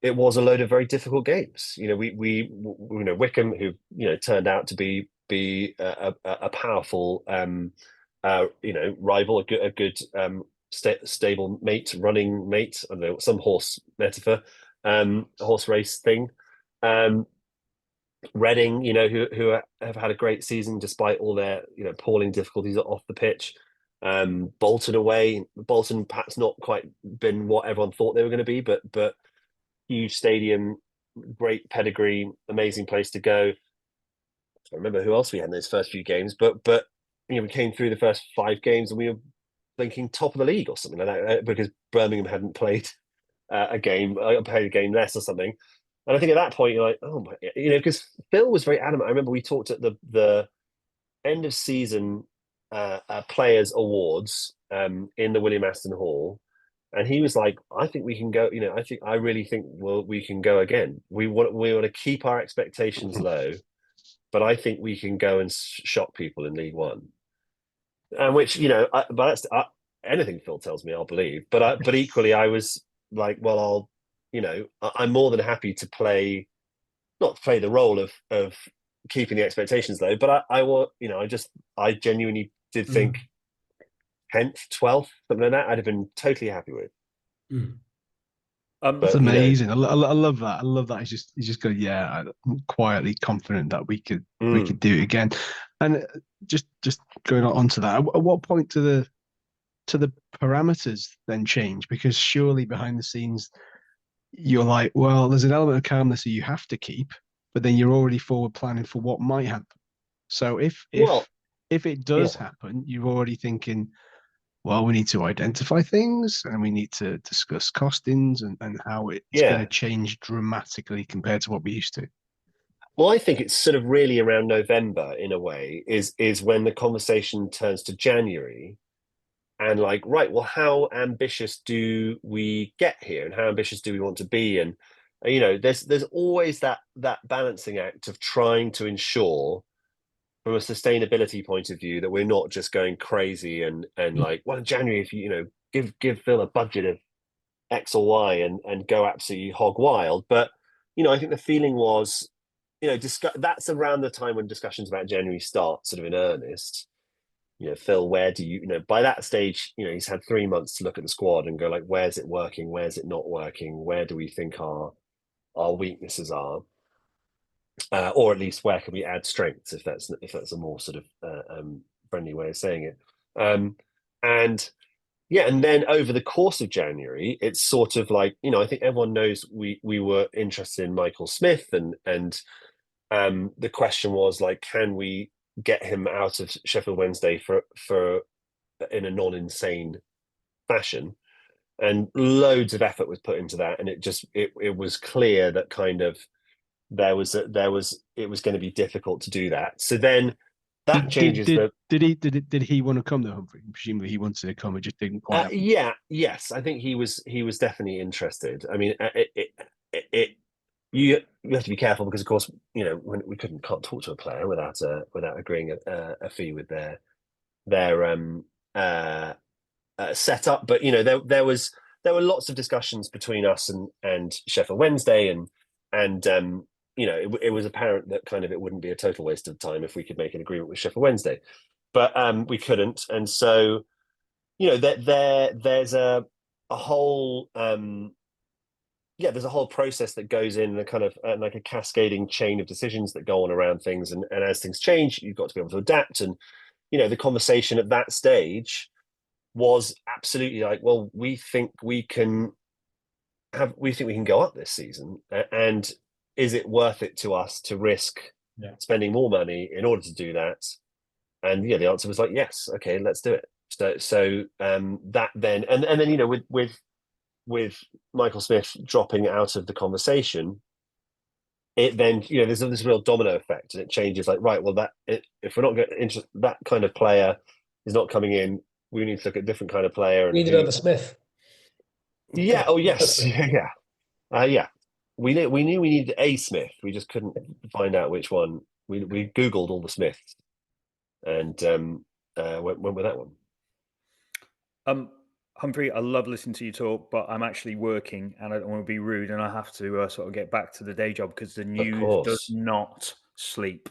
E: it was a load of very difficult games. We Wycombe, who turned out to be a powerful rival, a good stable mate, running mate. I don't know, some horse metaphor, horse race thing. Reading, who have had a great season despite all their appalling difficulties off the pitch. Bolton away. Bolton perhaps not quite been what everyone thought they were going to be, but huge stadium, great pedigree, amazing place to go. I don't remember who else we had in those first few games, but we came through the first 5 games and we were thinking top of the league or something like that because Birmingham hadn't played a game less or something. And I think at that point you're like, oh my, because Phil was very adamant. I remember we talked at the end of season players awards in the William Aston Hall, and he was like, I think we can go. I really think we can go again. We want to keep our expectations low, but I think we can go and shock people in League One. And which but that's anything Phil tells me, I'll believe. But equally, I was like, well, I'm more than happy to not play the role of keeping the expectations low, but I genuinely did think 10th, 12th, something like that, I'd have been totally happy with.
C: That's amazing. I love that. I love that. He's just going, I'm quietly confident that we could do it again. And just going on to that, at what point do the parameters then change? Because surely behind the scenes, you're like, well, there's an element of calmness that you have to keep, but then you're already forward planning for what might happen. So if it does happen, you're already thinking, well, we need to identify things and we need to discuss costings and how it's going to change dramatically compared to what we used to.
E: Well, I think it's sort of really around November in a way is when the conversation turns to January. And like, right, well, how ambitious do we get here, and how ambitious do we want to be? And there's always that balancing act of trying to ensure, from a sustainability point of view, that we're not just going crazy and like, well, in January, if you give Phil a budget of X or Y and go absolutely hog wild. But I think the feeling was, that's around the time when discussions about January start, sort of in earnest. Phil, where do by that stage, he's had 3 months to look at the squad and go like, where's it working? Where's it not working? Where do we think our weaknesses are? Or at least where can we add strengths, if that's a more sort of friendly way of saying it. And then over the course of January, it's sort of like, I think everyone knows we were interested in Michael Smith and the question was like, can we get him out of Sheffield Wednesday for in a non-insane fashion? And loads of effort was put into that, and it was clear that kind of it was going to be difficult to do that. So then that changes the.
C: Did he want to come though, Humphrey? Presumably he wanted to come. It just didn't quite happen.
E: Yes, I think he was definitely interested. I mean, you have to be careful because, of course, when we can't talk to a player without agreeing a fee with their setup. But there were lots of discussions between us and Sheffield Wednesday, and it was apparent that kind of it wouldn't be a total waste of time if we could make an agreement with Sheffield Wednesday, but we couldn't, and so there's a whole there's a whole process that goes in, a kind of like a cascading chain of decisions that go on around things, and as things change, you've got to be able to adapt. And the conversation at that stage was absolutely like, well, we think we can go up this season, and is it worth it to us to risk spending more money in order to do that? And the answer was like, yes, okay, let's do it. So that then and then with Michael Smith dropping out of the conversation, it then there's this real domino effect, and it changes. Like, right, well, if we're not getting that kind of player is not coming in, we need to look at a different kind of player. And
A: we need another Smith.
E: Yeah. Oh yes. Yeah. We knew we needed a Smith. We just couldn't find out which one. We Googled all the Smiths, and went with that one.
B: Humphrey, I love listening to you talk, but I'm actually working and I don't want to be rude, and I have to sort of get back to the day job because the news does not sleep.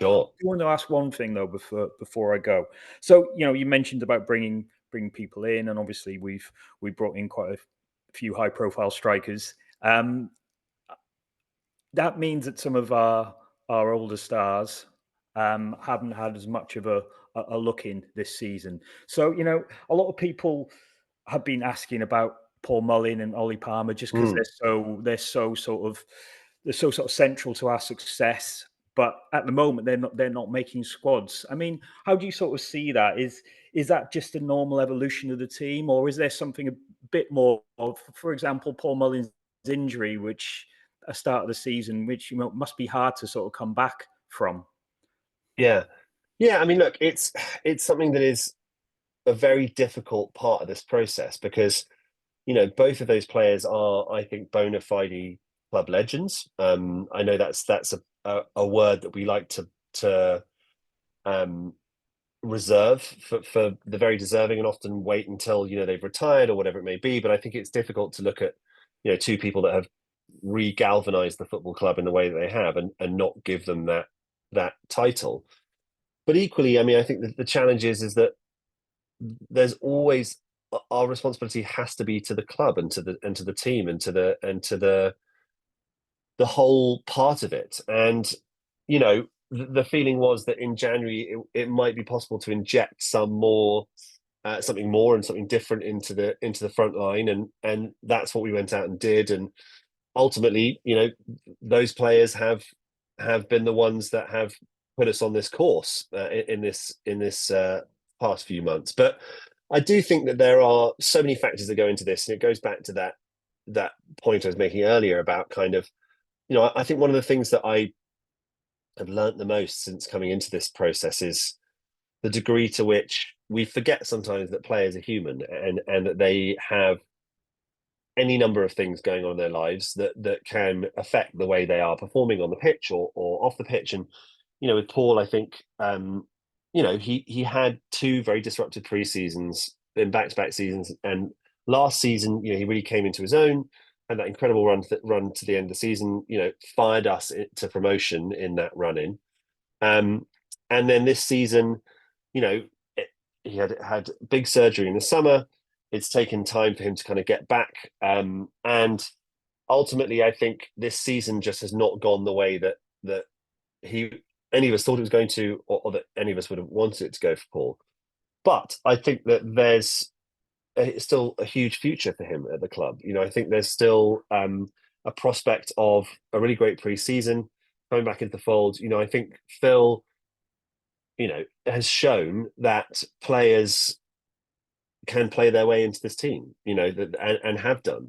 E: Sure.
B: I want to ask one thing though before I go. So you mentioned about bringing people in, and obviously we brought in quite a few high profile strikers. That means that some of our older stars haven't had as much of a look in this season. So a lot of people have been asking about Paul Mullin and Ollie Palmer just because they're so sort of central to our success. But at the moment, they're not making squads. I mean, how do you sort of see that? Is that just a normal evolution of the team, or is there something a bit more of, for example, Paul Mullin's injury, which at the start of the season, which must be hard to sort of come back from?
E: Yeah. I mean, look, it's something that is a very difficult part of this process because both of those players are, I think, bona fide club legends. I know that's a word that we like to reserve for the very deserving, and often wait until they've retired or whatever it may be. But I think it's difficult to look at two people that have re-galvanized the football club in the way that they have and not give them that title. But equally, I mean, I think that the challenge is that there's always, our responsibility has to be to the club and to the team and to the whole part of it. And the feeling was that in January it might be possible to inject something more and something different into the front line, and that's what we went out and did. And ultimately, those players have been the ones that have put us on this course in this past few months. But I do think that there are so many factors that go into this, and it goes back to that point I was making earlier about kind of, I think one of the things that I have learnt the most since coming into this process is the degree to which we forget sometimes that players are human, and that they have any number of things going on in their lives that can affect the way they are performing on the pitch or off the pitch. And with Paul, I think he had two very disruptive pre-seasons in back-to-back seasons, and last season he really came into his own, and that incredible run to the end of the season fired us to promotion in that run-in. And then this season he had big surgery in the summer. It's taken time for him to kind of get back, and ultimately I think this season just has not gone the way that any of us thought it was going to, or that any of us would have wanted it to go for Paul. But I think that there's still a huge future for him at the club. I think there's still a prospect of a really great pre-season coming back into the fold. I think Phil has shown that players can play their way into this team, and have done.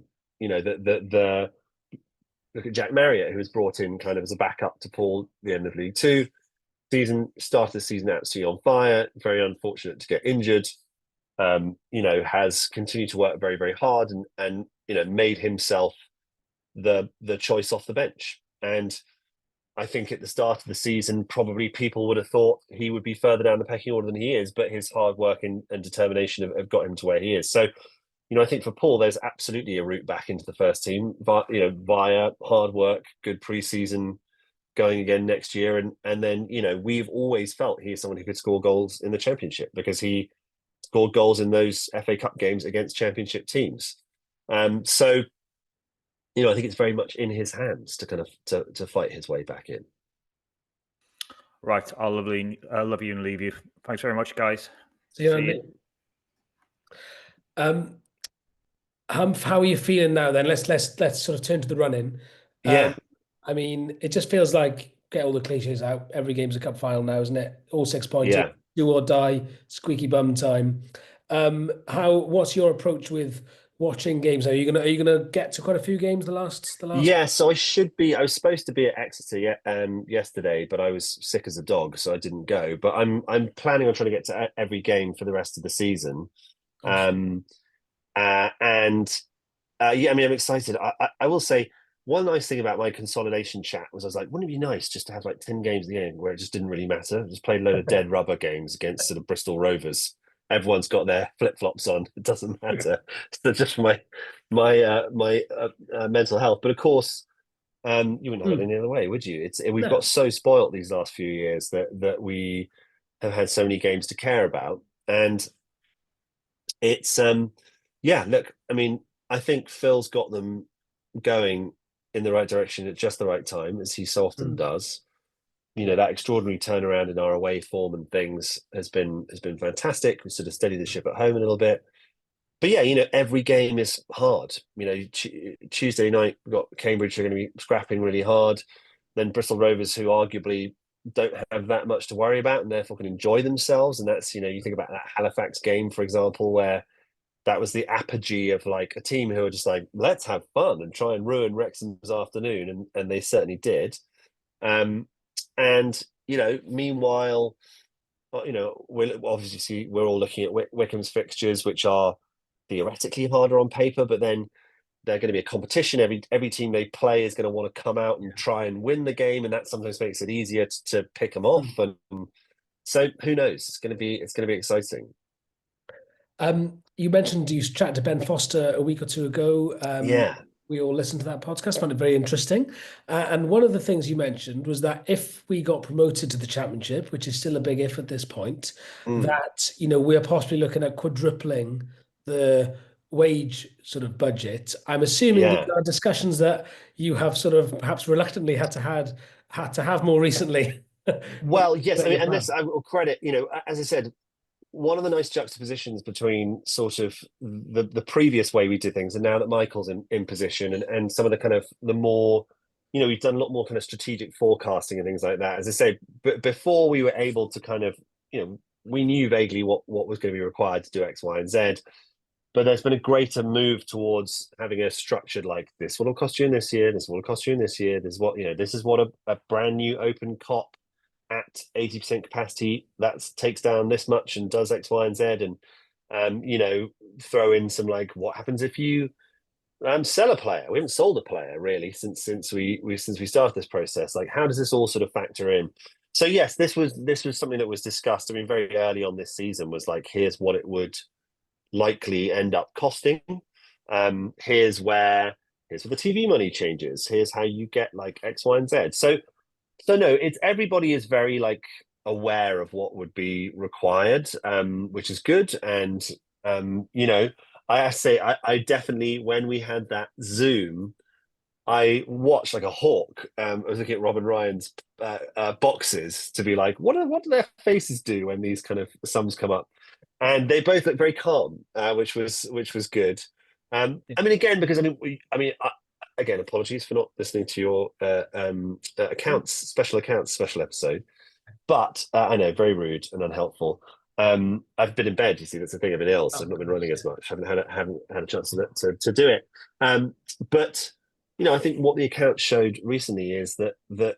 E: Look at Jack Marriott, who was brought in kind of as a backup to Paul at the end of League Two. Started the season absolutely on fire. Very unfortunate to get injured. Has continued to work very, very hard and made himself the choice off the bench. And I think at the start of the season, probably people would have thought he would be further down the pecking order than he is, but his hard work and determination have got him to where he is. So, I think for Paul, there's absolutely a route back into the first team, via hard work, good preseason, going again next year. And then, we've always felt he is someone who could score goals in the Championship because he scored goals in those FA Cup games against Championship teams. So, I think it's very much in his hands to kind of to fight his way back in.
B: Right, I'll love you and leave you. Thanks very much, guys.
A: See you. Humph, how are you feeling now? Then let's sort of turn to the running.
E: Yeah.
A: I mean, it just feels like, get all the cliches out, every game's a cup final now, isn't it? All 6 points,
E: Yeah.
A: do or die, squeaky bum time. What's your approach with watching games? Are you gonna get to quite a few games the last?
E: Yeah, so I was supposed to be at Exeter yesterday, but I was sick as a dog, so I didn't go. But I'm planning on trying to get to every game for the rest of the season. I'm excited. I will say one nice thing about my consolidation chat was I was like, wouldn't it be nice just to have like 10 games at the end where it just didn't really matter? Just played a load of dead rubber games against sort of Bristol Rovers. Everyone's got their flip-flops on. It doesn't matter. So just my mental health. But of course, you wouldn't have it any other way, would you? We've got so spoilt these last few years that we have had so many games to care about. And it's look, I mean, I think Phil's got them going in the right direction at just the right time, as he so often does. That extraordinary turnaround in our away form and things has been fantastic. We sort of steadied the ship at home a little bit. But yeah, every game is hard. Tuesday night, we've got Cambridge who are going to be scrapping really hard. Then Bristol Rovers, who arguably don't have that much to worry about and therefore can enjoy themselves. And that's, you think about that Halifax game, for example, where that was the apogee of like a team who are just like, let's have fun and try and ruin Wrexham's afternoon. And they certainly did. Meanwhile, we'll obviously see, we're all looking at Wycombe's fixtures, which are theoretically harder on paper, but then they're going to be a competition. Every team they play is going to want to come out and try and win the game, and that sometimes makes it easier to pick them off. And so, who knows? It's going to be exciting.
A: You mentioned you chatted to Ben Foster a week or two ago. We all listened to that podcast, found it very interesting. And one of the things you mentioned was that if we got promoted to the Championship, which is still a big if at this point, that, we're possibly looking at quadrupling the wage sort of budget. I'm assuming these are discussions that you have sort of perhaps reluctantly had to have more recently.
E: Well, yes, I mean, and this I will credit, as I said, one of the nice juxtapositions between sort of the previous way we did things and now that Michael's in position and some of the kind of the more, we've done a lot more kind of strategic forecasting and things like that. As I say, but before we were able to kind of, we knew vaguely what was going to be required to do X, Y, and Z. But there's been a greater move towards having a structured, like, this will cost you in this year, this will cost you in this year, this is what a brand new open cop at 80% capacity that takes down this much and does X, Y, and Z, and throw in some like, what happens if you sell a player? We haven't sold a player really since we started this process. Like, how does this all sort of factor in? So yes, this was something that was discussed. I mean, very early on this season was like, here's what it would likely end up costing. Here's where the TV money changes. Here's how you get like X, Y, and Z. So no, it's everybody is very like aware of what would be required, which is good. And I definitely, when we had that Zoom, I watched like a hawk. I was looking at Robin Ryan's boxes to be like, what do their faces do when these kind of sums come up? And they both look very calm, which was good. I mean, again, because again, apologies for not listening to your special episode, but I know, very rude and unhelpful. I've been in bed. You see, that's the thing. I've been ill, so I've not been running as much. Haven't had a chance to do it. But I think what the account showed recently is that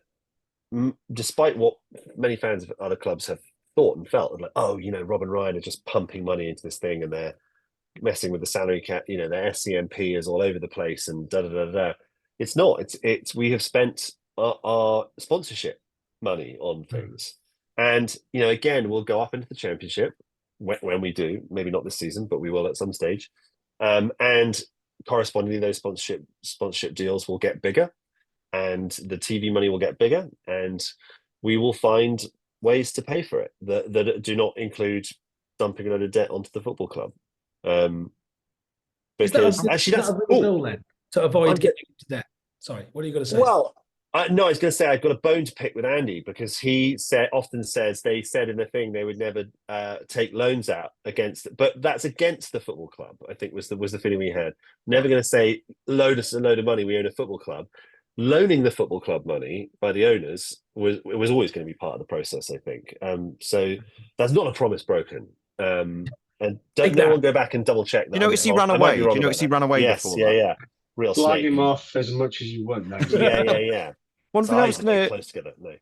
E: despite what many fans of other clubs have thought and felt, like, oh, Rob and Ryan are just pumping money into this thing and they're messing with the salary cap, their SCMP is all over the place and da da da da. It's not. It's we have spent our sponsorship money on things, and again, we'll go up into the Championship when we do. Maybe not this season, but we will at some stage. And correspondingly, those sponsorship deals will get bigger, and the TV money will get bigger, and we will find ways to pay for it that do not include dumping a load of debt onto the football club. Because actually, that's
A: a bill then to avoid getting into debt. Sorry, what are you going to say?
E: Well, no, I was going to say I've got a bone to pick with Andy because he often says they said in the thing they would never take loans out against it, but that's against the football club. I think was the feeling we had. Never going to say load us a load of money. We own a football club. Loaning the football club money by the owners was always going to be part of the process. I think so. That's not a promise broken. And no one go back and double check that.
D: You notice he ran away. Do you notice he ran away before that?
E: Yeah. Real
C: flag
E: snake.
C: him off as much as you want.
E: Yeah.
D: One thing I was going
E: close together. No.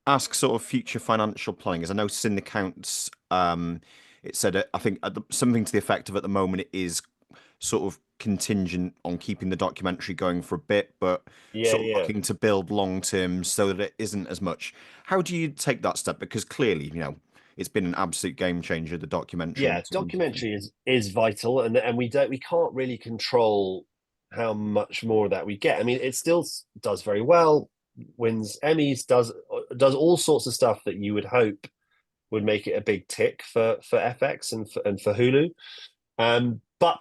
D: Ask sort of future financial planning, as I noticed in the accounts, it said I think something to the effect of at the moment it is sort of contingent on keeping the documentary going for a bit, but looking to build long term so that it isn't as much. How do you take that step? Because clearly, it's been an absolute game changer. The documentary,
E: documentary is vital, and we can't really control how much more of that we get. I mean, it still does very well, wins Emmys, does all sorts of stuff that you would hope would make it a big tick for FX and for Hulu. But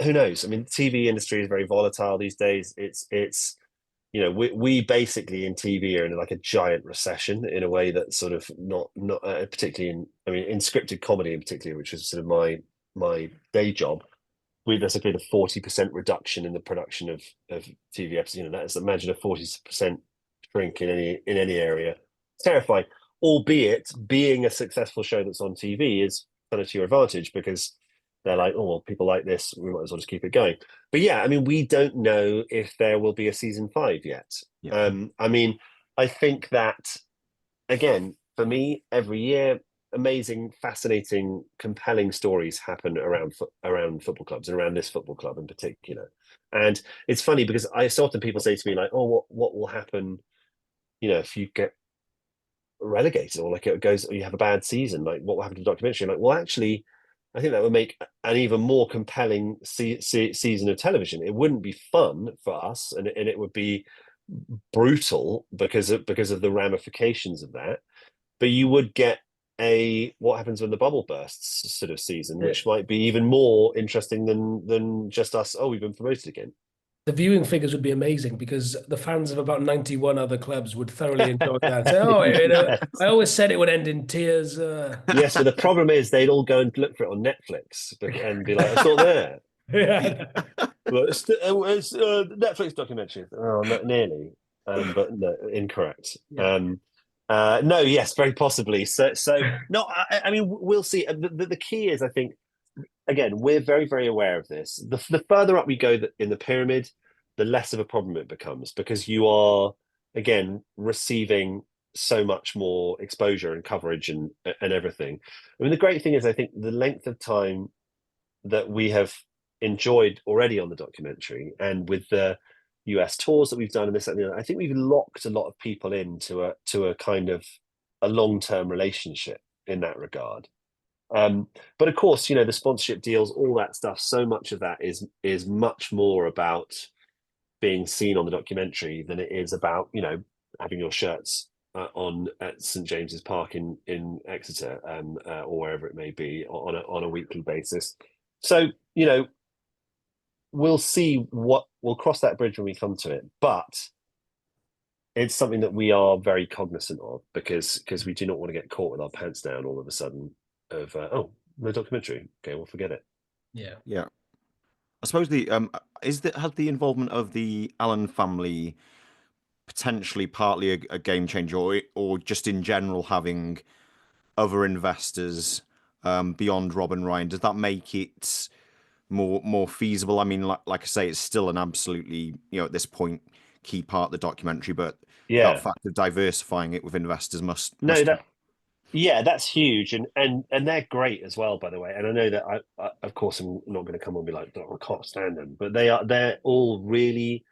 E: who knows? I mean, the TV industry is very volatile these days. It's we basically in TV are in like a giant recession in a way that's sort of not particularly in scripted comedy in particular, which is sort of my day job. There's been a 40% reduction in the production of TV episodes. That's imagine a 40% shrink in any area. It's terrifying. Albeit being a successful show that's on TV is kind of to your advantage because they're like, oh well, people like this, we might as well just keep it going. But yeah, I mean, we don't know if there will be a season 5 yet. Yeah. I think that again, for me, every year, amazing, fascinating, compelling stories happen around football clubs and around this football club in particular. And it's funny because so often people say to me like, oh, what will happen, if you get relegated or like it goes, or you have a bad season, like what will happen to the documentary? I'm like, well, actually, I think that would make an even more compelling season of television. It wouldn't be fun for us, and it would be brutal because of the ramifications of that. But you would get what happens when the bubble bursts sort of season, which might be even more interesting than just us. Oh, we've been promoted again.
A: The viewing figures would be amazing because the fans of about 91 other clubs would thoroughly enjoy that. Say, I always said it would end in tears.
E: Yes, but the problem is they'd all go and look for it on Netflix and be like, it's not there.
A: Yeah.
E: But it's Netflix documentary. Oh, not nearly. But no, incorrect. Yeah. No, yes, very possibly. So no, I mean, we'll see. The key is, I think, again, we're very, very aware of this. The further up we go in the pyramid, the less of a problem it becomes because you are, again, receiving so much more exposure and coverage and everything. I mean, the great thing is, I think, the length of time that we have enjoyed already on the documentary and with the US tours that we've done and this and the other, I think we've locked a lot of people into a kind of a long-term relationship in that regard. But of course, the sponsorship deals, all that stuff, so much of that is much more about being seen on the documentary than it is about, having your shirts on at St James's Park in Exeter or wherever it may be on a weekly basis. So, we'll see we'll cross that bridge when we come to it, but it's something that we are very cognizant of because we do not want to get caught with our pants down all of a sudden of no documentary. Okay, we'll forget it.
D: Yeah. I suppose has the involvement of the Allen family potentially partly a game changer, or just in general having other investors beyond Rob and Ryan? Does that make it more feasible? I mean, like I say, it's still an absolutely at this point key part of the documentary, but
E: Yeah.
D: that fact of diversifying it with investors must
E: No,
D: must
E: that's huge, and they're great as well, by the way. And I know that I of course I'm not going to come and be like, oh, I can't stand them, but they're all really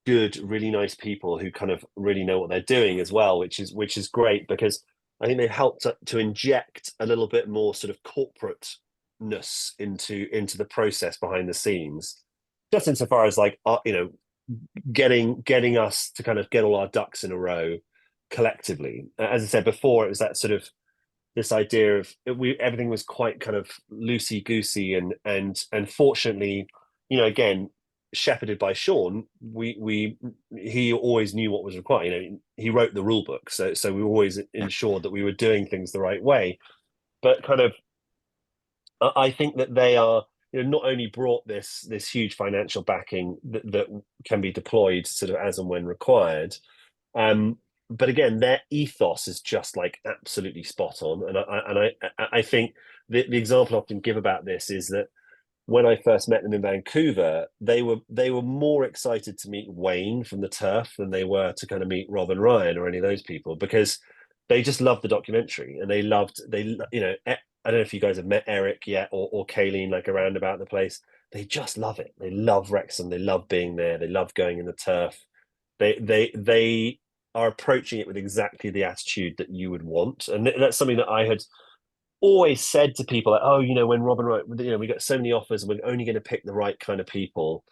E: good, really nice people who kind of really know what they're doing as well, which is great, because I think they've helped to inject a little bit more sort of corporateness into the process behind the scenes, just insofar as like getting us to kind of get all our ducks in a row collectively. As I said before, it was that sort of this idea of everything was quite kind of loosey goosey, and fortunately, again, shepherded by Sean, he always knew what was required. He wrote the rule book, so we always ensured that we were doing things the right way. But kind of, I think that they are, not only brought this huge financial backing that can be deployed sort of as and when required, but again, their ethos is just like absolutely spot on. And I think the example I often give about this is that when I first met them in Vancouver, they were more excited to meet Wayne from the Turf than they were to kind of meet Rob and Ryan or any of those people, because they just loved the documentary, and I don't know if you guys have met Eric yet, or Kayleen, like around about the place. They just love it. They love Wrexham. They love being there. They love going in the Turf. They are approaching it with exactly the attitude that you would want, and that's something that I had always said to people, like, oh, when Rob and Ryan, we got so many offers, and we're only going to pick the right kind of people.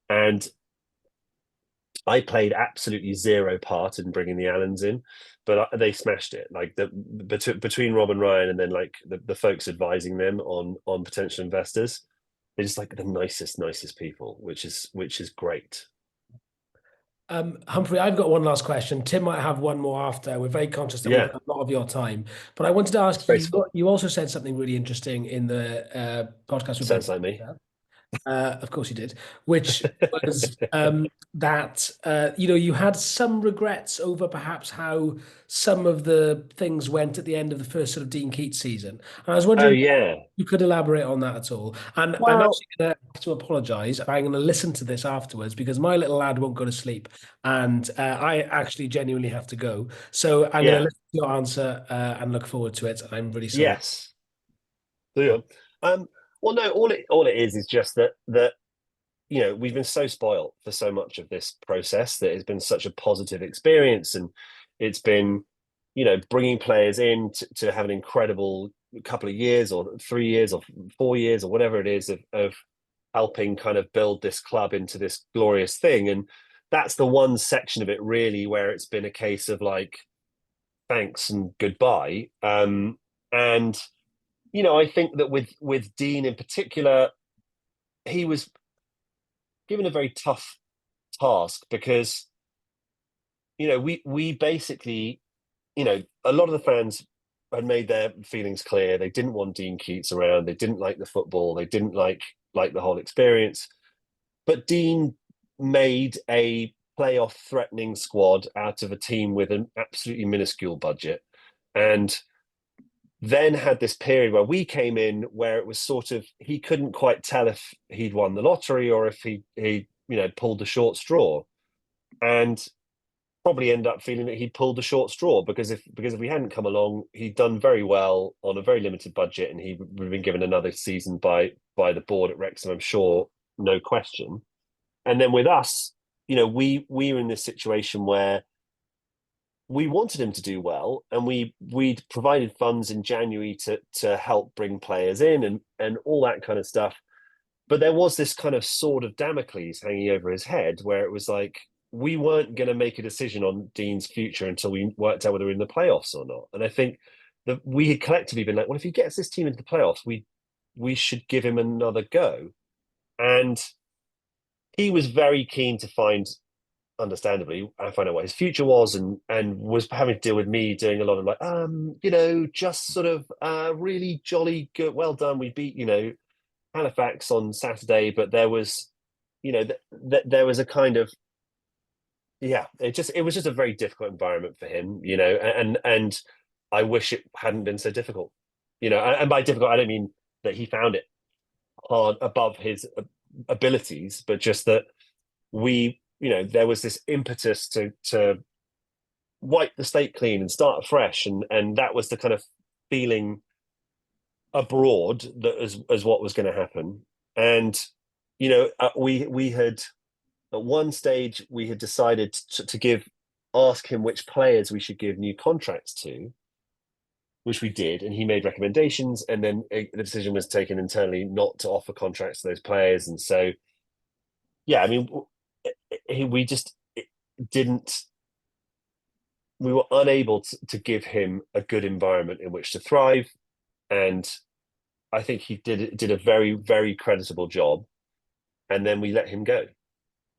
E: And I played absolutely zero part in bringing the Allens in, but they smashed it. Like between Rob and Ryan, and then like the folks advising them on potential investors, they're just like the nicest people, which is great.
A: Humphrey, I've got one last question. Tim might have one more after. We're very conscious that we have a lot of your time, but I wanted to ask you. You also said something really interesting in the podcast.
E: Sounds like me.
A: Of course you did, which was that you had some regrets over perhaps how some of the things went at the end of the first sort of Dean Keats season. And I was wondering if you could elaborate on that at all. And I'm actually going to have to apologise. I'm going to listen to this afterwards because my little lad won't go to sleep, and I actually genuinely have to go. So I'm going to listen to your answer and look forward to it. I'm really sorry.
E: Yes. Well, no, all it is just that we've been so spoiled for so much of this process, that it's been such a positive experience, and it's been bringing players in to have an incredible couple of years, or 3 years, or 4 years, or whatever it is, of helping kind of build this club into this glorious thing. And that's the one section of it really where it's been a case of like, thanks and goodbye. And I think that with Dean in particular, he was given a very tough task, because we basically, a lot of the fans had made their feelings clear. They didn't want Dean Keats around. They didn't like the football. They didn't like the whole experience. But Dean made a playoff threatening squad out of a team with an absolutely minuscule budget, and then had this period where we came in where it was sort of, he couldn't quite tell if he'd won the lottery or if he pulled the short straw, and probably end up feeling that he'd pulled the short straw, because if we hadn't come along, he'd done very well on a very limited budget, and he would have been given another season by the board at Wrexham, I'm sure, no question. And then with us, we were in this situation where we wanted him to do well, and we'd provided funds in January to help bring players in and all that kind of stuff. But there was this kind of sword of Damocles hanging over his head, where it was like, we weren't going to make a decision on Dean's future until we worked out whether we're in the playoffs or not. And I think that we had collectively been like, well, if he gets this team into the playoffs, we should give him another go. And he was very keen to understandably, I find out what his future was, and was having to deal with me doing a lot of like, just sort of really jolly good, well done. We beat, Halifax on Saturday, but there was, there was a kind of, it was just a very difficult environment for him, and I wish it hadn't been so difficult, and by difficult, I don't mean that he found it hard above his abilities, but just that we there was this impetus to wipe the slate clean and start afresh, and that was the kind of feeling abroad that as what was going to happen. And we had at one stage we had decided to ask him which players we should give new contracts to, which we did, and he made recommendations, and then the decision was taken internally not to offer contracts to those players. And so I mean, we just didn't. We were unable to give him a good environment in which to thrive, and I think he did a very, very creditable job. And then we let him go,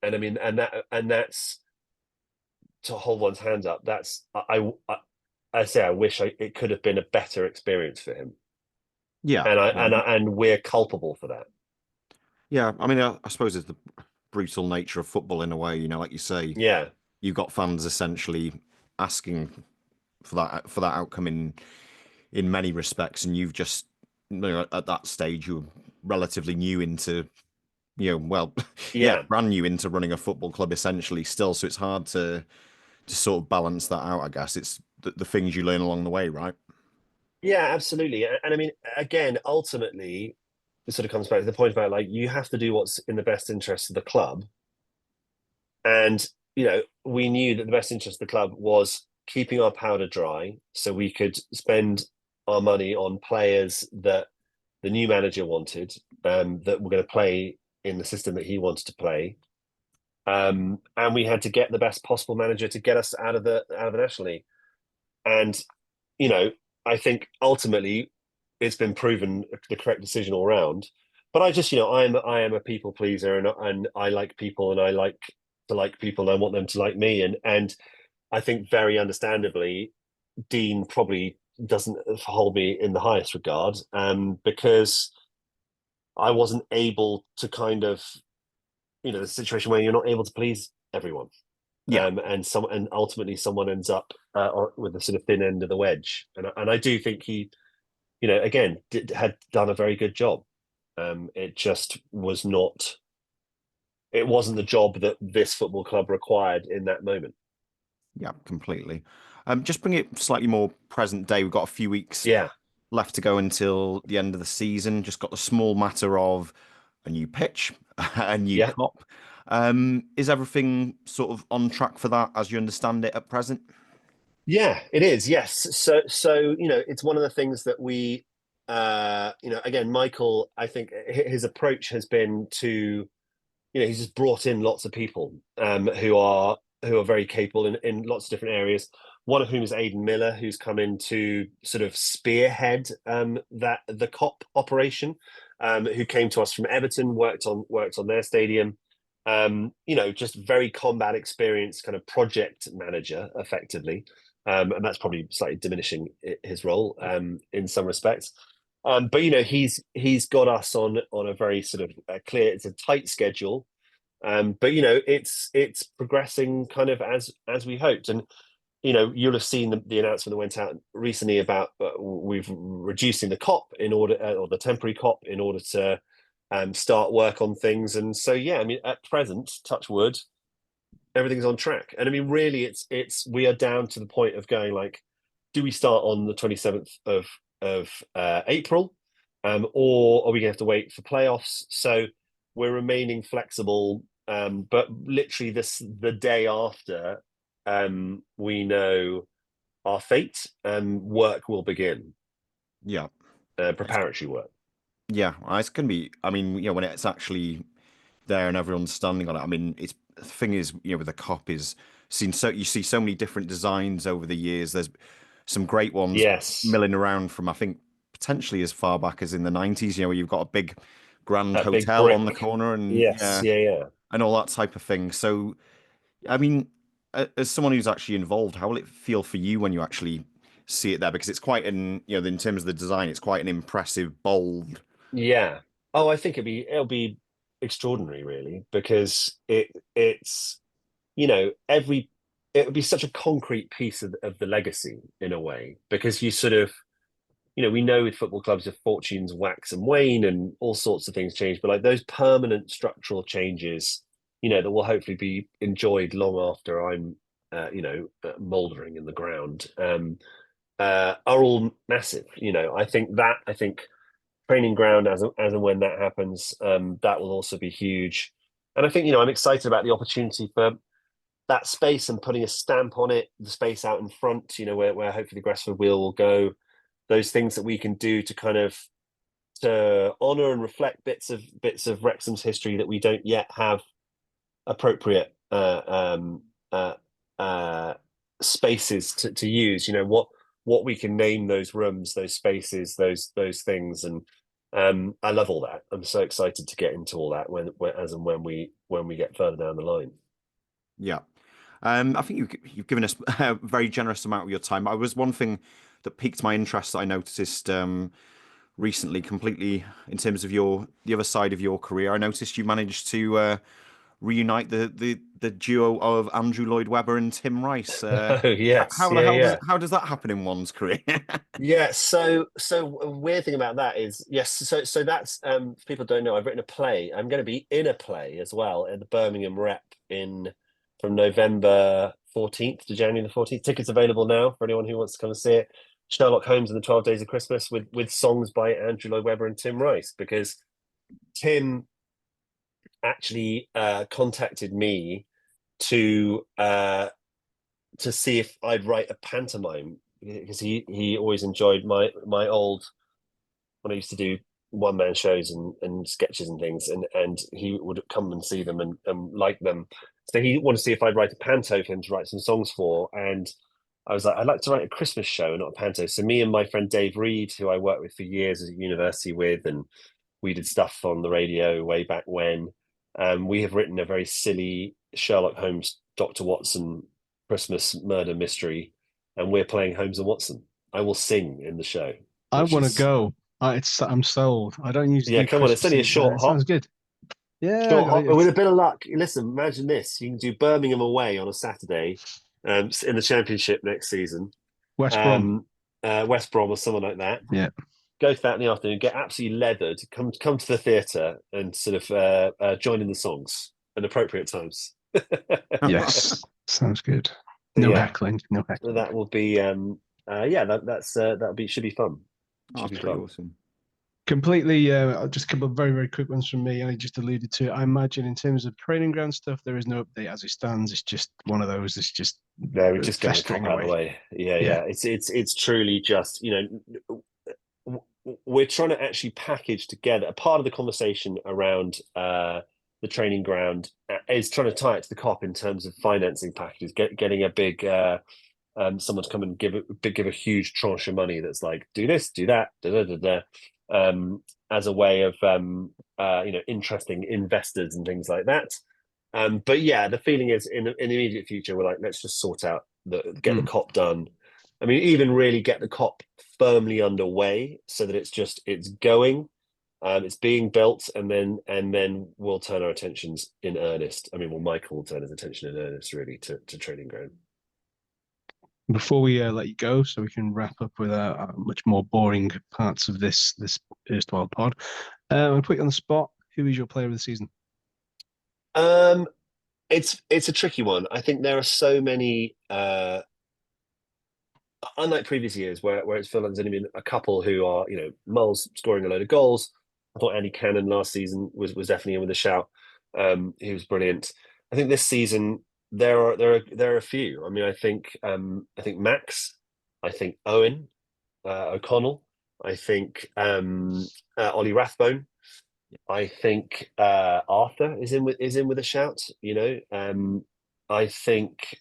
E: and I mean, and that's to hold one's hands up. That's I say I wish it could have been a better experience for him.
D: Yeah,
E: and we're culpable for that.
D: Yeah, I mean, I suppose it's the brutal nature of football in a way. Like you say,
E: Yeah,
D: you've got fans essentially asking for that outcome in many respects, and you've just at that stage you're relatively new into brand new into running a football club essentially still, so it's hard to sort of balance that out. I guess it's the things you learn along the way, right?
E: Yeah, absolutely. And I mean, again, ultimately, it sort of comes back to the point about like you have to do what's in the best interest of the club. And we knew that the best interest of the club was keeping our powder dry so we could spend our money on players that the new manager wanted, that were going to play in the system that he wanted to play. And we had to get the best possible manager to get us out of the National League. And I think ultimately it's been proven the correct decision all round. But I just, I am a people pleaser, and I like people, and I like to like people, and I want them to like me. And I think very understandably, Dean probably doesn't hold me in the highest regard, because I wasn't able to kind of, the situation where you're not able to please everyone.
D: Yeah.
E: And ultimately someone ends up with the sort of thin end of the wedge. And I do think he, again, had done a very good job. It just was not. It wasn't the job that this football club required in that moment.
D: Yeah, completely. Just bring it slightly more present day. We've got a few weeks
E: Yeah.
D: left to go until the end of the season. Just got the small matter of a new pitch, a new cop. Is everything sort of on track for that as you understand it at present?
E: Yeah, it is. Yes. So it's one of the things that we, again, Michael, I think his approach has been to, he's just brought in lots of people who are very capable in lots of different areas. One of whom is Aidan Miller, who's come in to sort of spearhead the COP operation, who came to us from Everton, worked on their stadium. Just very combat experience, kind of project manager, effectively. And that's probably slightly diminishing his role in some respects. But he's got us on a very sort of clear. It's a tight schedule, but it's progressing kind of as we hoped. And you'll have seen the announcement that went out recently about we've reducing the COP in order, or the temporary COP in order to start work on things. And so I mean, at present, touch wood, everything's on track. And I mean, really, it's we are down to the point of going like, do we start on the 27th of April, or are we going to have to wait for playoffs? So we're remaining flexible, but literally the day after we know our fate, work will begin.
D: Yeah,
E: preparatory work.
D: Yeah, it's going to be. I mean, when it's actually there and everyone's standing on it. I mean, the thing is, with the COP is you see so many different designs over the years. There's some great ones milling around from, I think, potentially as far back as in the 90s, where you've got a big grand hotel on the corner and and all that type of thing. So, I mean, as someone who's actually involved, how will it feel for you when you actually see it there? Because it's quite in terms of the design, it's quite an impressive, bold.
E: Yeah. Oh, I think it'll be extraordinary, really, because it's it would be such a concrete piece of the legacy in a way, because you sort of we know with football clubs your fortunes wax and wane and all sorts of things change, but like those permanent structural changes, that will hopefully be enjoyed long after I'm, mouldering in the ground, are all massive. I think training ground as and when that happens, that will also be huge. And I think, I'm excited about the opportunity for that space and putting a stamp on it, the space out in front, where hopefully Gresford will go, those things that we can do to kind of to honor and reflect bits of Wrexham's history that we don't yet have appropriate spaces to use. What we can name those rooms, those spaces, those things, and I love all that. I'm so excited to get into all that when we get further down the line.
D: Yeah. I think you've given us a very generous amount of your time. I was one thing that piqued my interest that I noticed recently, completely in terms of the other side of your career. I noticed you managed to reunite the duo of Andrew Lloyd Webber and Tim Rice.
E: Oh yes,
D: how does that happen in one's career?
E: Yeah, so a weird thing about that is, yes, so that's people don't know, I've written a play. I'm going to be in a play as well at the Birmingham Rep from November 14th to January the 14th. Tickets available now for anyone who wants to come and see it. Sherlock Holmes and the 12 Days of Christmas with songs by Andrew Lloyd Webber and Tim Rice, because Tim actually contacted me to see if I'd write a pantomime, because he always enjoyed my old, when I used to do one-man shows and sketches and things, and he would come and see them and like them. So he wanted to see if I'd write a panto for him to write some songs for. And I was like, I'd like to write a Christmas show, not a panto. So me and my friend Dave Reed, who I worked with for years at university with, and we did stuff on the radio way back when, we have written a very silly Sherlock Holmes, Dr. Watson Christmas murder mystery, and we're playing Holmes and Watson. I will sing in the show.
C: I want to go. I'm sold. I don't usually.
E: Yeah, come on. It's only a short hop.
C: Sounds good. Yeah,
E: short hop. With a bit of luck, listen. Imagine this: you can do Birmingham away on a Saturday, in the Championship next season.
C: West Brom,
E: or someone like that.
C: Yeah.
E: Go for that in the afternoon. Get absolutely leathered. Come to the theatre and sort of join in the songs at appropriate times.
C: Yes, sounds good. No heckling.
E: That will be should be fun.
D: Should be fun. Awesome.
C: Completely. Just a couple of very, very quick ones from me. I just alluded to it. I imagine in terms of training ground stuff, there is no update as it stands. It's just one of those. It's just
E: we're just going to out of the way. Yeah. It's truly just we're trying to actually package together a part of the conversation around the training ground is trying to tie it to the COP in terms of financing packages, getting a big someone to come and give a huge tranche of money that's like, do this, do that, as a way of interesting investors and things like that. But yeah, the feeling is in the immediate future, we're like, let's just sort out get the COP done. I mean, even really get the COP firmly underway so that it's going, it's being built, and then we'll turn our attentions in earnest. I mean, well, Michael will turn his attention in earnest really to training ground.
C: Before we let you go, so we can wrap up with much more boring parts of this erstwhile pod, I'll put you on the spot. Who is your player of the season?
E: It's a tricky one. I think there are so many. Unlike previous years, where it's felt like there's only been a couple who are, Mull's scoring a load of goals. I thought Andy Cannon last season was definitely in with a shout. He was brilliant. I think this season there are a few. I mean, I think Max, I think Owen O'Connell, I think Ollie Rathbone, I think Arthur is in with a shout. I think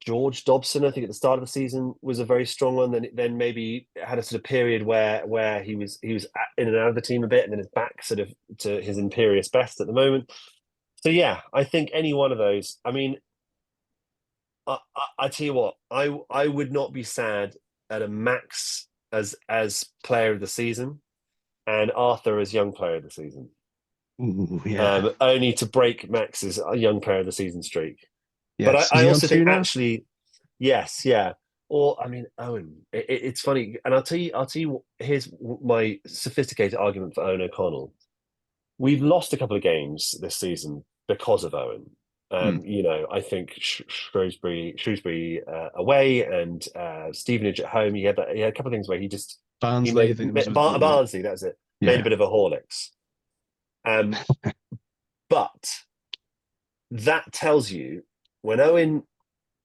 E: George Dobson, I think at the start of the season was a very strong one. Then maybe had a sort of period where he was in and out of the team a bit, and then is back sort of to his imperious best at the moment. So yeah, I think any one of those. I mean, I tell you what, I would not be sad at a Max as player of the season, and Arthur as young player of the season.
C: Ooh, yeah.
E: Only to break Max's young player of the season streak.
C: Yes.
E: But I also think actually, yes, yeah. Or I mean, Owen. It's funny, and I'll tell you. Here's my sophisticated argument for Owen O'Connell. we've lost a couple of games this season because of Owen. You know, I think Shrewsbury away and Stevenage at home. He had a couple of things where he
C: Barnsley, I think it was,
E: Barnsley. That's it. Made a bit of a Horlicks. But that tells you when Owen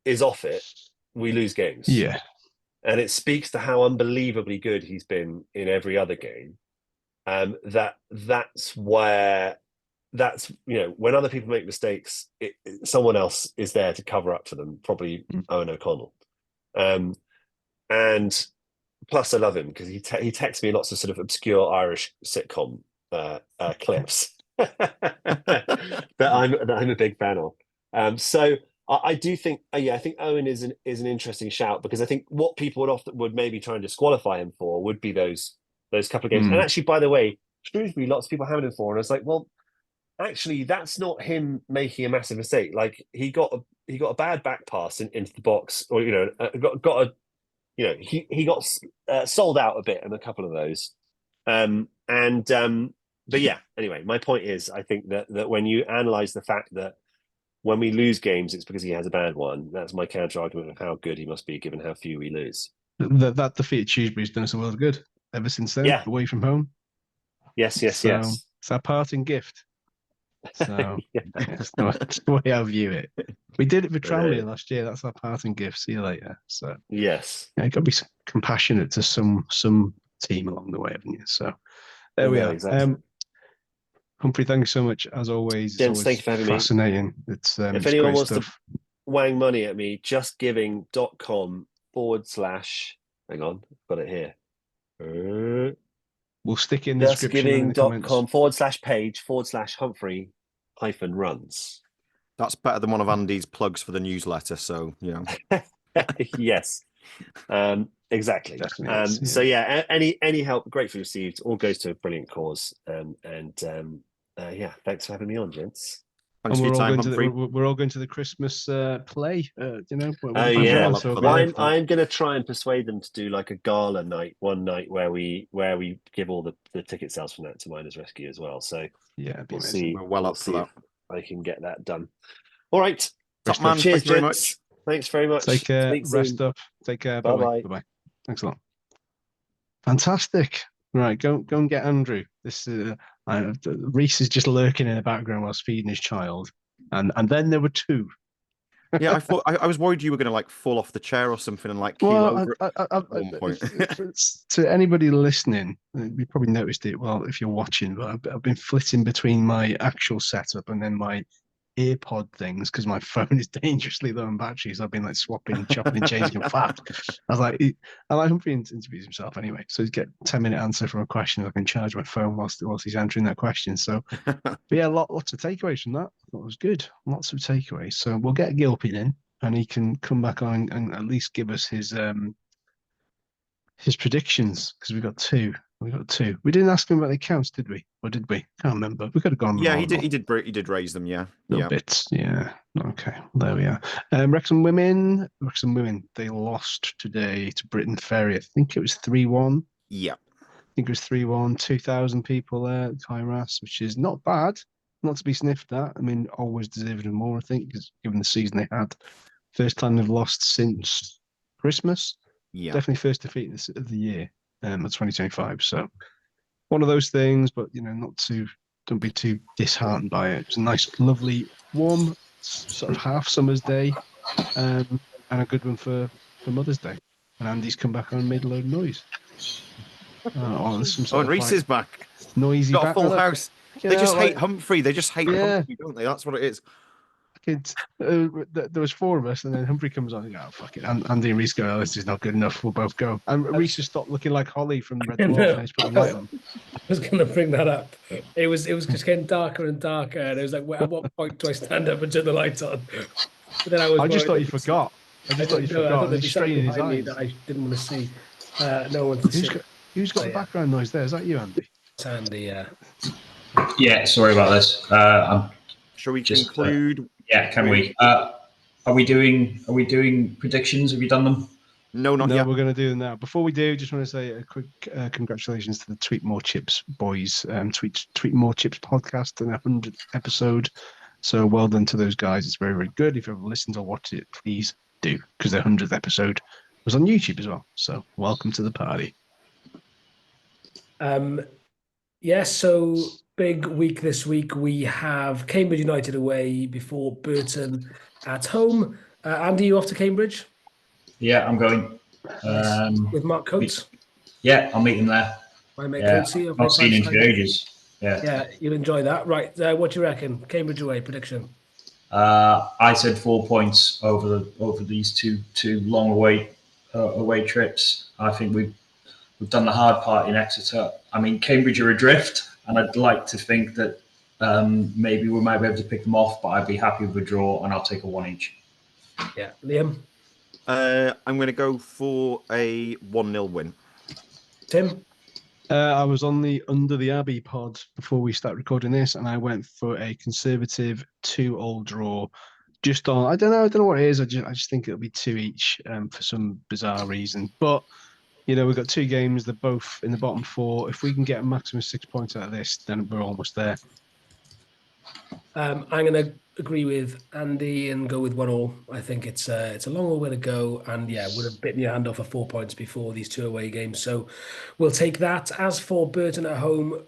E: is off it, we lose games.
C: Yeah.
E: And it speaks to how unbelievably good he's been in every other game. That's you know, when other people make mistakes, someone else is there to cover up for them, probably Owen O'Connell. And plus, I love him because he texts me lots of sort of obscure Irish sitcom clips that I'm a big fan of. So I do think, I think Owen is an interesting shout, because I think what people would maybe try and disqualify him for would be those couple of games. And actually, by the way, Shrewsbury, lots of people hammered him for, and I was like, well, actually, that's not him making a massive mistake. Like he got a bad back pass into the box, or he got sold out a bit in a couple of those. But yeah, anyway, my point is, I think that when you analyze the fact that when we lose games, it's because he has a bad one. That's my counter argument of how good he must be, given how few we lose.
C: That defeat at Shrewsbury's done us a world of good ever since then.
E: Yeah.
C: Away from home.
E: Yes.
C: It's our parting gift. So that's the way I view it. We did it for Tranmere last year. That's our parting gift. See you later. So
E: yes,
C: you've got to be compassionate to some team along the way, haven't you? So there we are.
E: Exactly.
C: Humphrey, thank you so much as always.
E: Gents, thank you for having
C: fascinating. Me. It's
E: if
C: it's
E: anyone
C: great
E: wants
C: stuff.
E: to wang money at me, justgiving.com/ hang on, got it here.
C: We'll stick it in the description.
E: Justgiving.com/page/Humphrey-runs.
D: That's better than one of Andy's plugs for the newsletter. So, you know.
E: Yes. Exactly. So yeah, any help gratefully received. All goes to a brilliant cause. Yeah, thanks for having me on, gents.
D: Thanks for your time, Humphrey.
C: We're all going to the Christmas play.
E: I'm going to try and persuade them to do like a gala night one night where we give all the ticket sales from that to Miners Rescue as well. So
C: yeah,
E: we'll see.
D: We're well up for that.
E: I can get that done. All right.
D: Top man.
E: Cheers,
D: Thanks very much.
E: Thanks very much.
C: Take care. Rest up. Take care. Bye bye. Thanks a lot. Fantastic. Right, go and get Andrew. This Rhys is just lurking in the background whilst feeding his child, and then there were two.
D: Yeah, I thought I was worried you were going to like fall off the chair or something and like keel over at one point.
C: To anybody listening, you probably noticed it. Well, if you're watching, but I've been flitting between my actual setup and then my earpod things because my phone is dangerously low on battery. So I've been like swapping, chopping, and changing them fast. I like Humphrey interviews himself anyway, so he's get 10-minute answer from a question. I can charge my phone whilst he's answering that question. So, but yeah, lots of takeaways from that. I thought it was good. Lots of takeaways. So we'll get Gilpin in, and he can come back on and at least give us his predictions, because we got two. We didn't ask him about the accounts, did we? Or did we? Can't remember. We could have gone.
D: Yeah, he did raise them. Yeah,
C: little bits. Yeah. Okay. There we are. Wrexham women. They lost today to Britain Ferry. I think it was 3-1.
D: Yeah.
C: I think it was 3-1. 2,000 people there at Kairas, which is not bad. Not to be sniffed at. I mean, always deserving of more, I think, because given the season they had. First time they've lost since Christmas.
D: Yeah.
C: Definitely first defeat of the year. Of 2025, so one of those things, but don't be too disheartened by it. It's a nice, lovely, warm sort of half summer's day, and a good one for Mother's Day. And Andy's come back on and made a load of noise.
D: And Rhys is back.
C: Noisy.
D: Got a full house. They just hate Humphrey. They just hate Humphrey, don't they? That's what it is.
C: There was four of us, and then Humphrey comes on and goes, "Oh, fuck it." And Andy and Rhys go, "Oh, this is not good enough. We'll both go." And Rhys just stopped looking like Holly from Red Dwarf and he's put the light on.
A: I was going to bring that up. It was just getting darker and darker, and it was like, at what point do I stand up and turn the lights on? But then I just
C: thought you forgot. I thought he's straining his eyes.
A: That I didn't want to see. No one.
C: Who's got the background noise there? Is that you, Andy?
A: It's Andy. Yeah.
F: Yeah. Sorry about this.
D: Shall we conclude?
F: Yeah, can we? Are we doing predictions? Have you done them?
D: No, not
C: No,
D: yet.
C: we're going to do them now. Before we do, just want to say a quick congratulations to the Tweet More Chips boys. Tweet More Chips podcast and 100th episode. So well done to those guys. It's very, very good. If you've ever listened or watched it, please do, because their 100th episode was on YouTube as well. So welcome to the party.
A: So big week this week. We have Cambridge United away before Burton at home. Andy, you off to Cambridge?
F: Yeah, I'm going.
A: With Mark Coates?
F: Yeah, I'll meet him there.
A: My mate
F: Yeah,
A: Coatesy.
F: not seen him for ages.
A: Yeah, you'll enjoy that. Right, what do you reckon? Cambridge away prediction?
F: I said 4 points over these two long away trips. I think we've done the hard part in Exeter. I mean, Cambridge are adrift, and I'd like to think that maybe we might be able to pick them off, but I'd be happy with a draw, and I'll take a 1 each.
A: Yeah, Liam?
D: I'm going to go for a 1-0 win.
A: Tim?
C: I was on the Under the Abbey pod before we start recording this, and I went for a conservative 2-2 draw. Just on, I don't know what it is. I just think it'll be 2 each for some bizarre reason. But we've got 2 games. They're both in the bottom 4. If we can get a maximum 6 points out of this, then we're almost there.
A: I'm going to agree with Andy and go with 1-1. I think it's a long way to go, and would have bitten your hand off for 4 points before these 2 away games. So we'll take that. As for Burton at home,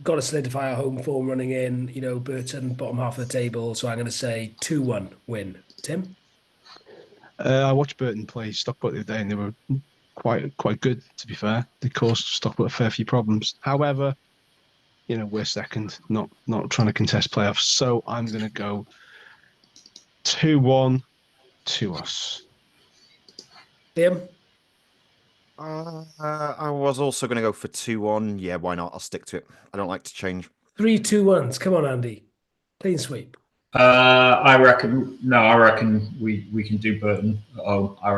A: got to solidify our home form running in. Burton bottom half of the table, so I'm going to say 2-1 win. Tim?
C: I watched Burton play Stockport the other day, and they were quite good, to be fair. They caused Stockport a fair few problems. However, we're second, not trying to contest playoffs. So I'm going to go 2-1 to us.
A: Liam?
D: I was also going to go for 2-1. Yeah, why not? I'll stick to it. I don't like to change.
A: 3-2-1s. Come on, Andy. Clean sweep.
F: I reckon we can do Burton at home. I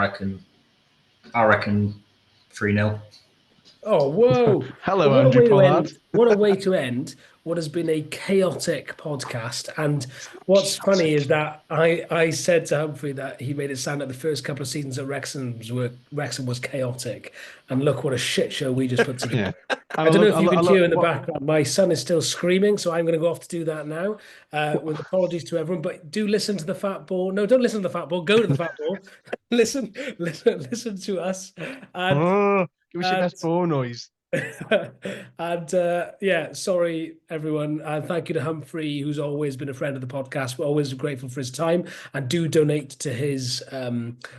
F: reckon 3-0.
A: Oh, whoa.
C: Hello,
A: What
C: Andrew
A: a way to
C: Pollard.
A: end. What a way to end what has been a chaotic podcast. And what's funny is that I said to Humphrey that he made it sound like the first couple of seasons at Wrexham was chaotic. And look what a shit show we just put together.
C: Yeah.
A: I don't know if you can hear in the background. My son is still screaming, so I'm going to go off to do that now. With apologies to everyone, but do listen to the Fat Ball. No, don't listen to the Fat Ball. Go to the Fat Ball. listen to us. And
C: Give us your best ball noise.
A: And sorry everyone, and thank you to Humphrey, who's always been a friend of the podcast. We're always grateful for his time, and do donate to his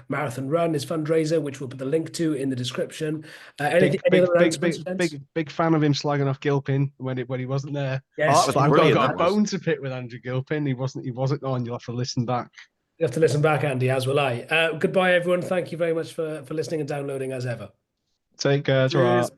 A: marathon run, his fundraiser, which we'll put the link to in the description. Big
C: fan of him slagging off Gilpin when he wasn't there.
A: Yes,
C: I've got a bone to pick with Andrew Gilpin. He wasn't on. You'll have to listen back.
A: You have to listen back, Andy, as will I. Goodbye everyone. Thank you very much for listening and downloading as ever.
C: Take care.
A: Cheers.